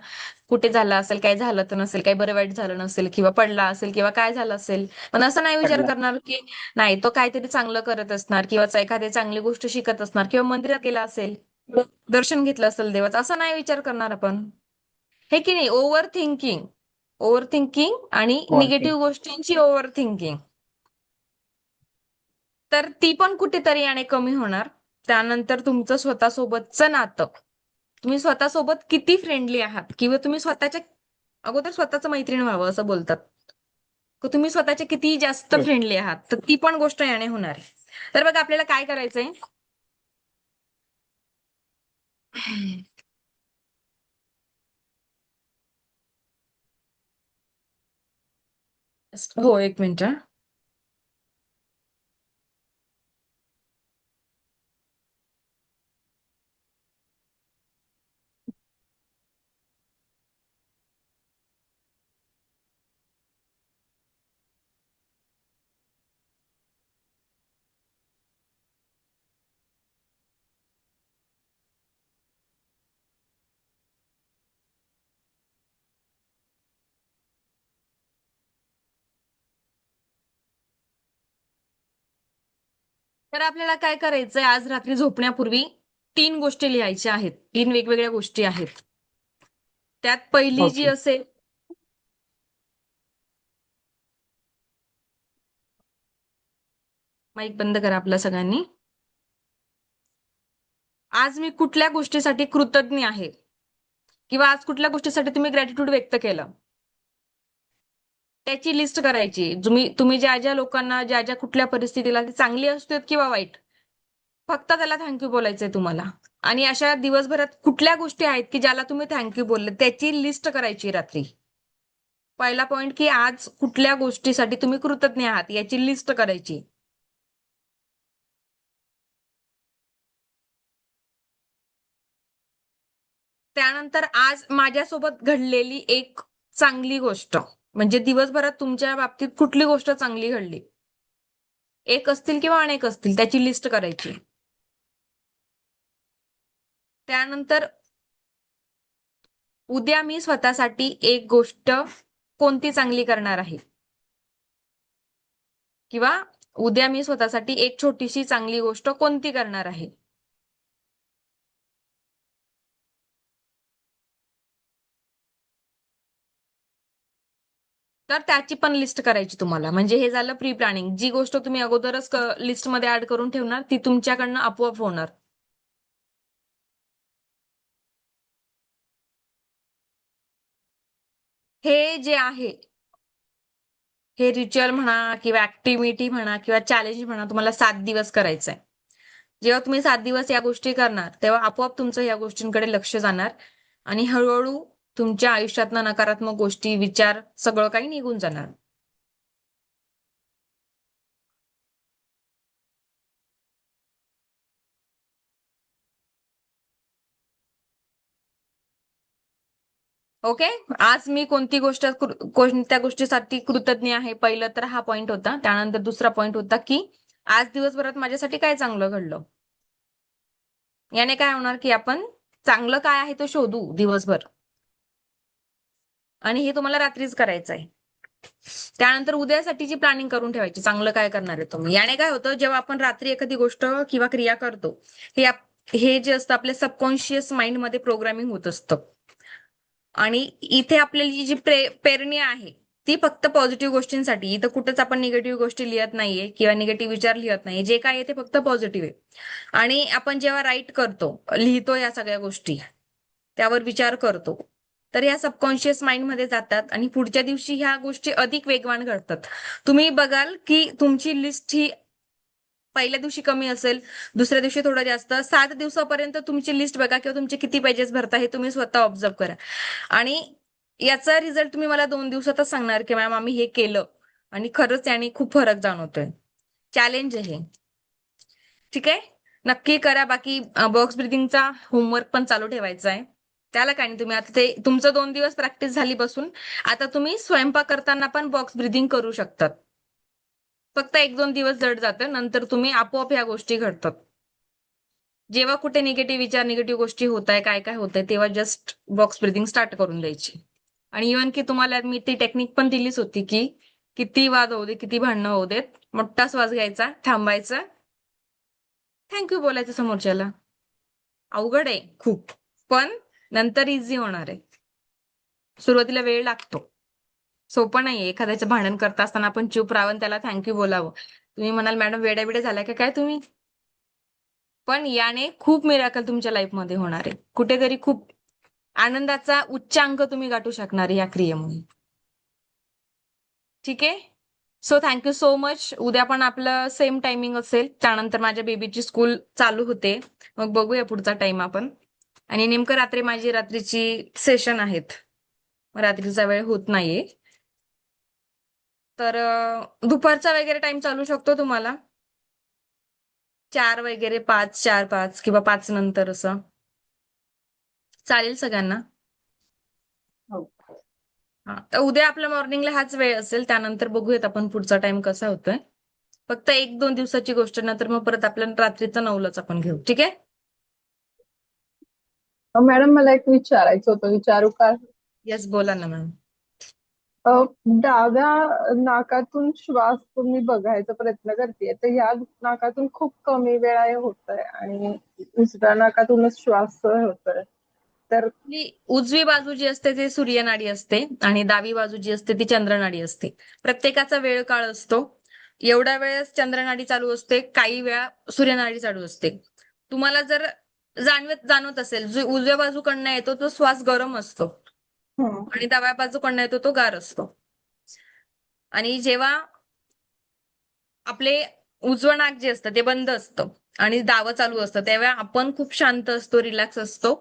कुठे झाला असेल, काय झालं तर नसेल, काही बरं वाईट झालं नसेल किंवा पडला असेल किंवा काय झालं असेल, पण असं नाही विचार पडला. करणार की नाही तो काहीतरी चांगलं करत असणार किंवा एखादी चांगली गोष्ट शिकत असणार किंवा मंदिरात गेला असेल, दर्शन घेतलं असेल देवाचं, असं नाही विचार करणार आपण, हे की नाही. ओव्हर थिंकिंग, ओव्हर थिंकिंग आणि वॉरंटी. निगेटिव्ह गोष्टींची ओव्हर थिंकिंग, तर ती पण कुठेतरी आणि कमी होणार. त्यानंतर तुमचं स्वतःसोबतचं नातं, तुम्ही स्वतःसोबत किती फ्रेंडली आहात किंवा तुम्ही स्वतःच्या अगोदर स्वतःचं मैत्रीण व्हावं असं बोलतात, की तुम्ही स्वतःचे किती जास्त येस. फ्रेंडली आहात, तर ती पण गोष्ट याने होणार आहे. तर बघा आपल्याला काय करायचंय. हो, एक मिनिट. तर आपल्याला काय करायचंय, आज रात्री झोपण्यापूर्वी 3 गोष्टी लिहायच्या आहेत. 3 वेगवेगळ्या गोष्टी आहेत. त्यात पहिली जी ओके. असेल, माईक बंद करा आपल्या सगळ्यांनी. आज मी कुठल्या गोष्टीसाठी कृतज्ञ आहे किंवा आज कुठल्या गोष्टीसाठी तुम्ही ग्रॅटिट्यूड व्यक्त केलं, त्याची लिस्ट करायची. तुम्ही ज्या ज्या लोकांना, ज्या ज्या कुठल्या परिस्थितीला, ती चांगली असू देत किंवा वाईट, फक्त त्याला थँक्यू बोलायचंय तुम्हाला. आणि अशा दिवसभरात कुठल्या गोष्टी आहेत की ज्याला तुम्ही थँक्यू बोलले, त्याची लिस्ट करायची रात्री. पहिला पॉइंट की आज कुठल्या गोष्टीसाठी तुम्ही कृतज्ञ आहात याची लिस्ट करायची. त्यानंतर आज माझ्यासोबत घडलेली एक चांगली गोष्ट, म्हणजे दिवसभरात तुमच्या बाबतीत कुठली गोष्ट चांगली घडली, एक असतील किंवा अनेक असतील, त्याची लिस्ट करायची. त्यानंतर उद्या मी स्वतःसाठी एक गोष्ट कोणती चांगली करणार आहे किंवा उद्या मी स्वतःसाठी एक छोटीशी चांगली गोष्ट कोणती करणार आहे. तर त्याची पण लिस्ट करायची तुम्हाला. म्हणजे हे झालं प्री प्लॅनिंग. जी गोष्ट तुम्ही अगोदरच लिस्टमध्ये ऍड करून ठेवणार ती तुमच्याकडनं आपोआप होणार. हे जे आहे, हे रिच्युअल म्हणा किंवा ऍक्टिव्हिटी म्हणा किंवा चॅलेंज म्हणा, तुम्हाला 7 दिवस करायचंय. जेव्हा तुम्ही 7 दिवस या गोष्टी करणार तेव्हा आपोआप तुमचं या गोष्टींकडे लक्ष जाणार आणि हळूहळू तुमच्या आयुष्यातनं नकारात्मक गोष्टी, विचार सगळं काही निघून जाणार. ओके. आज मी कोणत्या गोष्टीसाठी कृतज्ञ आहे, पहिलं तर हा पॉइंट होता. त्यानंतर दुसरा पॉइंट होता की आज दिवसभरात माझ्यासाठी काय चांगलं घडलं. याने काय होणार की आपण चांगलं काय आहे ते शोधू दिवसभर, आणि हे तुम्हाला रात्रीच करायचं आहे. त्यानंतर उद्यासाठीची प्लॅनिंग करून ठेवायची, चांगलं काय करणार आहे तुम्ही. याने काय होतं, जेव्हा आपण रात्री एखादी गोष्ट किंवा क्रिया करतो, हे जे असतं आपल्या सबकॉन्शियस माइंड मध्ये प्रोग्रामिंग होत असतं. आणि इथे आपल्याला जी पेरणी आहे ती फक्त पॉझिटिव्ह गोष्टींसाठी. इथं कुठंच आपण निगेटिव्ह गोष्टी लिहित नाहीये किंवा निगेटिव्ह विचार लिहित नाहीये. जे काय आहे ते फक्त पॉझिटिव्ह आहे. आणि आपण जेव्हा राईट करतो, लिहितो या सगळ्या गोष्टी, त्यावर विचार करतो, तर या सबकॉन्शियस माइंड मध्ये जातात आणि पुढच्या दिवशी ह्या गोष्टी अधिक वेगवान घडतात. तुम्ही बघाल की तुमची लिस्ट ही पहिल्या दिवशी कमी असेल, दुसऱ्या दिवशी थोडं जास्त, 7 दिवसापर्यंत तुमची लिस्ट बघा किंवा तुमचे किती पेजेस भरता हे तुम्ही स्वतः ऑब्झर्व करा. आणि याचा रिझल्ट तुम्ही मला 2 दिवसातच सांगणार की मॅम आम्ही हे केलं आणि खरंच याने खूप फरक जाणवतोय. चॅलेंज आहे. ठीक आहे, नक्की करा. बाकी बॉक्स ब्रिदिंगचा होमवर्क पण चालू ठेवायचा आहे. त्याला काय नाही, तुम्ही आता ते तुमचं 2 दिवस प्रॅक्टिस झाली बसून, आता तुम्ही स्वयंपाक करताना पण बॉक्स ब्रिदिंग करू शकतात. फक्त 1-2 दिवस जड जातं, नंतर तुम्ही आपोआप ह्या गोष्टी घडतात. जेव्हा कुठे निगेटिव्ह विचार, निगेटिव्ह गोष्टी होत आहे, काय काय होत आहे, तेव्हा जस्ट बॉक्स ब्रिदिंग स्टार्ट करून द्यायची. आणि इव्हन की तुम्हाला मी ती टेक्निक पण दिलीच होती की किती वाद होऊ दे, किती भांडणं होऊ देत, मोठा श्वास घ्यायचा, थांबायचा, थँक्यू बोलायचं समोरच्याला. अवघड आहे खूप, पण नंतर इझी होणार आहे. सुरुवातीला वेळ लागतो, सोपं नाहीये. एखाद्याचं भांडण करत असताना आपण चूप राहावं आणि त्याला थँक्यू बोलावं. तुम्ही म्हणाल मॅडम वेड्या झाल्या का काय तुम्ही, पण याने खूप मिराकल तुमच्या लाईफमध्ये होणार आहे. कुठेतरी खूप आनंदाचा उच्चांक तुम्ही गाठू शकणार आहे या क्रियेमुळे. ठीक आहे, सो थँक्यू सो मच. उद्या पण आपलं सेम टायमिंग असेल. त्यानंतर माझ्या बेबीची स्कूल चालू होते, मग बघूया पुढचा टाइम आपण. आणि नेमकं रात्रीची सेशन आहेत, रात्रीचा वेळ होत नाहीये. तर दुपारचा वगैरे टाइम चालू शकतो तुम्हाला, 4 वगैरे, 5, 4-5 किंवा 5 नंतर, असं चालेल सगळ्यांना. हो. हा, तर उद्या आपल्या मॉर्निंगला हाच वेळ असेल. त्यानंतर बघूयात आपण पुढचा टाइम कसा होतोय. फक्त 1-2 दिवसाची गोष्ट, नंतर मग परत आपल्या रात्रीचं 9लाच आपण घेऊ. ठीक आहे. मॅडम मला एक विचारायचं होतं, विचारू का? येस, बोला ना मॅम. डाव्या नाकातून श्वास तुम्ही बघायचा प्रयत्न करते, तर ह्या नाकातून खूप कमी वेळा हे होत आहे आणि उजव्या नाकातूनच श्वास होतोय. तर उजवी बाजू जी असते ती सूर्यनाडी असते आणि डावी बाजू जी असते ती चंद्रनाडी असते. प्रत्येकाचा वेळ काळ असतो. एवढ्या वेळेस चंद्रनाडी चालू असते, काही वेळा सूर्यनाडी चालू असते. तुम्हाला जर जाणवत असेल, जो उजव्या बाजूकडनं येतो तो श्वास गरम असतो आणि डाव्या बाजूकडनं येतो तो गार असतो. आणि जेव्हा आपले उजवं नाक जे असतं ते बंद असतं आणि डावं चालू असतं, तेव्हा आपण खूप शांत असतो, रिलॅक्स असतो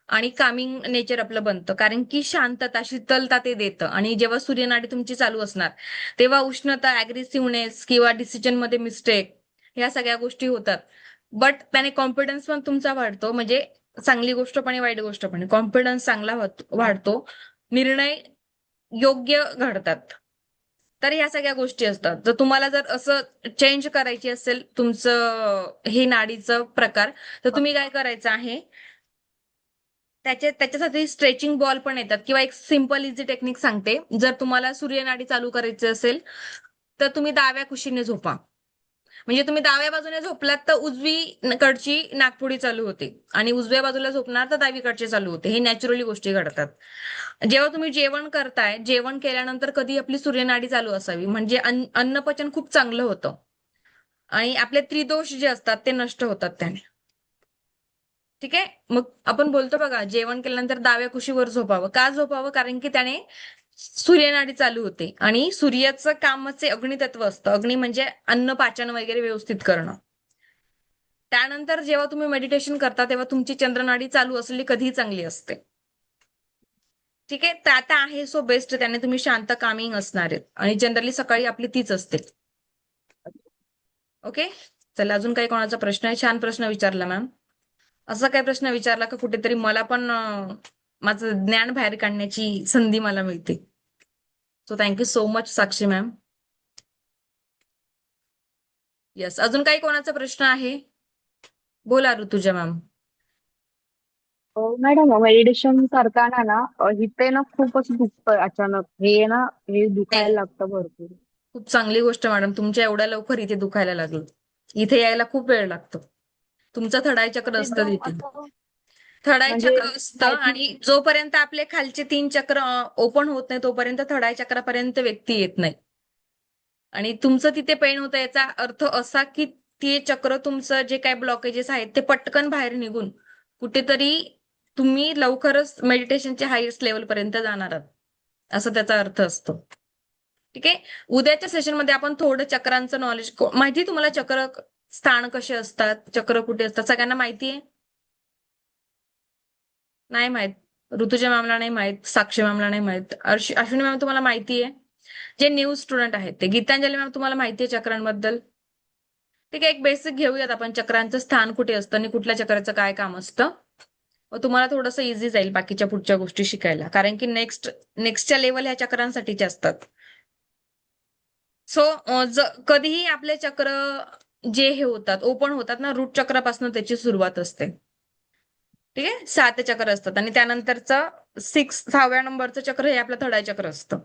आणि कामिंग नेचर आपलं बनतं. कारण की शांतता, शीतलता ते देतं. आणि जेव्हा सूर्यनाडी तुमची चालू असणार, तेव्हा उष्णता, अग्रेसिव्हनेस किंवा डिसिजन मध्ये मिस्टेक, ह्या सगळ्या गोष्टी होतात. बट त्याने कॉन्फिडन्स पण तुमचा वाढतो. म्हणजे चांगली गोष्ट पण आहे, वाईट गोष्ट पण आहे. कॉन्फिडन्स चांगला वाढतो, निर्णय योग्य घडतात. तर ह्या सगळ्या गोष्टी असतात. जर तुम्हाला जर असं चेंज करायची असेल तुमचं हे नाडीचं प्रकार, तर तुम्ही काय करायचं आहे, त्याच्यासाठी स्ट्रेचिंग बॉल पण येतात किंवा एक सिंपल इझी टेक्निक सांगते. जर तुम्हाला सूर्यनाडी चालू करायची असेल तर तुम्ही डाव्या कुशीने झोपा. म्हणजे तुम्ही डाव्या बाजूने झोपलात तर उजवीकडची नाकपुडी चालू होते आणि उजव्या बाजूला झोपणार तर डावीकडची चालू होते. हे नॅचरली गोष्टी घडतात. जेव्हा तुम्ही जेवण करताय, जेवण केल्यानंतर कधी आपली सूर्यनाडी चालू असावी, म्हणजे अन्नपचन खूप चांगलं होतं आणि आपले त्रिदोष जे असतात ते नष्ट होतात त्याने. ठीक आहे, मग आपण बोलतो बघा, जेवण केल्यानंतर डाव्या कुशीवर झोपावं. का झोपावं? कारण की त्याने सूर्यनाडी चालू होते आणि सूर्याचं कामच अग्नितत्व असतं. अग्नी म्हणजे अन्न पाचन वगैरे व्यवस्थित करणं. त्यानंतर जेव्हा तुम्ही मेडिटेशन करता तेव्हा तुमची चंद्रनाडी चालू असलेली कधीही चांगली असते. ठीक आहे, तर आता आहे सो बेस्ट, त्याने तुम्ही शांत, कामिंग असणार आहेत आणि जनरली सकाळी आपली तीच असते. ओके, चला, अजून काही कोणाचा प्रश्न आहे? छान प्रश्न विचारला मॅम. असा काय प्रश्न विचारला का कुठेतरी मला पण माझं ज्ञान बाहेर काढण्याची संधी मला मिळते. सो थँक्यू सो मच साक्षी मॅम. येस, अजून काही कोणाचा प्रश्न आहे? बोला ऋतुजा मॅम. मॅडम मेडिटेशन करताना ना इथे ना खूप असं दुखतं अचानक. हे दुखायला लागतं भरपूर. खूप चांगली गोष्ट मॅडम, तुमच्या एवढ्या लवकर इथे दुखायला लागलं. इथे यायला खूप वेळ लागतो. तुमचं थर्ड आय चक्र असतं एकदम तिथे. असं थर्ड आय म्हणजे चक्र असतं आणि जोपर्यंत आपले खालचे 3 चक्र ओपन होत नाही तोपर्यंत थर्ड आय चक्रापर्यंत व्यक्ती येत नाही. आणि तुमचं तिथे पेन होतं याचा अर्थ असा की ते चक्र तुमचं जे काही ब्लॉकेजेस आहेत ते पटकन बाहेर निघून कुठेतरी तुम्ही लवकरच मेडिटेशनच्या हायेस्ट लेवल पर्यंत जाणार आहात, असं त्याचा अर्थ असतो. ठीक आहे. उद्याच्या सेशनमध्ये आपण थोडं चक्रांचं नॉलेज, माहिती तुम्हाला चक्र स्थान कसे असतात, चक्र कुठे असतात, सगळ्यांना माहिती आहे? नाही माहित. ऋतुजा मॅमला नाही माहित, साक्षी मॅमला नाही माहित, अश्विनी मॅम तुम्हाला माहिती आहे? जे न्यू स्टुडंट आहेत ते, गीतांजली मॅम तुम्हाला माहिती आहे चक्रांबद्दल? ठीक आहे, एक बेसिक घेऊयात आपण, चक्रांचं स्थान कुठे असतं आणि कुठल्या चक्राचं काय काम असतं. मग तुम्हाला थोडंसं इझी जाईल बाकीच्या पुढच्या गोष्टी शिकायला, कारण की नेक्स्टच्या लेवल ह्या चक्रांसाठीच्या असतात. सो कधीही आपले चक्र जे हे होतात, ओपन होतात ना, रूट चक्रापासून त्याची सुरुवात असते. ठीक आहे, 7 चक्र असतात आणि त्यानंतरचं 6व्या नंबरचं चक्र हे आपलं थर्ड आय चक्र असतं.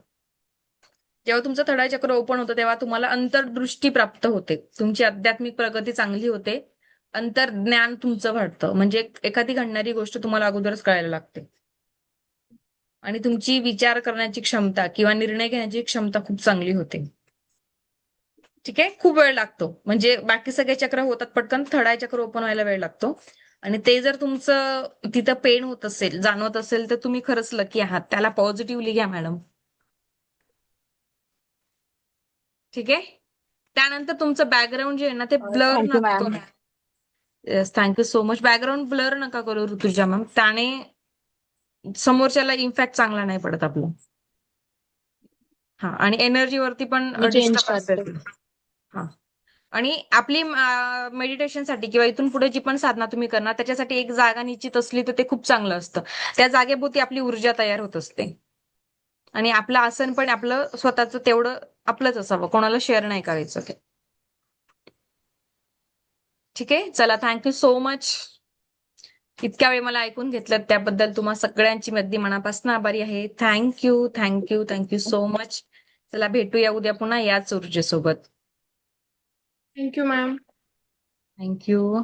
जेव्हा तुमचं थर्ड आय चक्र ओपन होतं तेव्हा तुम्हाला अंतर्दृष्टी प्राप्त होते, तुमची आध्यात्मिक प्रगती चांगली होते, अंतर्ज्ञान तुमचं वाढतं, म्हणजे एखादी घडणारी गोष्ट तुम्हाला अगोदरच कळायला लागते आणि तुमची विचार करण्याची क्षमता किंवा निर्णय घेण्याची क्षमता खूप चांगली होते. ठीक आहे, खूप वेळ लागतो, म्हणजे बाकी सगळे चक्र होतात पटकन, थर्ड आय चक्र ओपन व्हायला वेळ लागतो. आणि ते जर तुमचं तिथं पेन होत असेल, जाणवत असेल, तर तुम्ही खरंच लकी आहात. त्याला पॉझिटिव्हली घ्या मॅडम. ठीक आहे. त्यानंतर तुमचं बॅकग्राऊंड जे आहे ना ते ब्लर थँक्यू नका मॅम. करू. Yes, thank you so much. Background blur नका करू ऋतुजा मॅम, त्याने समोरच्याला इम्पॅक्ट चांगला नाही पडत आपला. हा, आणि एनर्जीवरती पण मी चेंज डिस्टर्बन्स करते. येतो. हा, आणि आपली मेडिटेशनसाठी किंवा इथून पुढे जी पण साधना तुम्ही करणार त्याच्यासाठी एक जागा निश्चित असली तर ते खूप चांगलं असतं. त्या जागेभोवती आपली ऊर्जा तयार होत असते आणि आपलं आसन पण आपलं स्वतःचं तेवढं आपलंच असावं, कोणाला शेअर नाही करायचं ते. ठीक आहे, चला, थँक्यू सो मच. इतक्या वेळ मला ऐकून घेतलं त्याबद्दल तुम्हा सगळ्यांची मी अगदी मनापासून आभारी आहे. Thank you, thank you, thank you so much. चला, भेटूया उद्या पुन्हा याच ऊर्जेसोबत. Thank you ma'am. थँक्यू.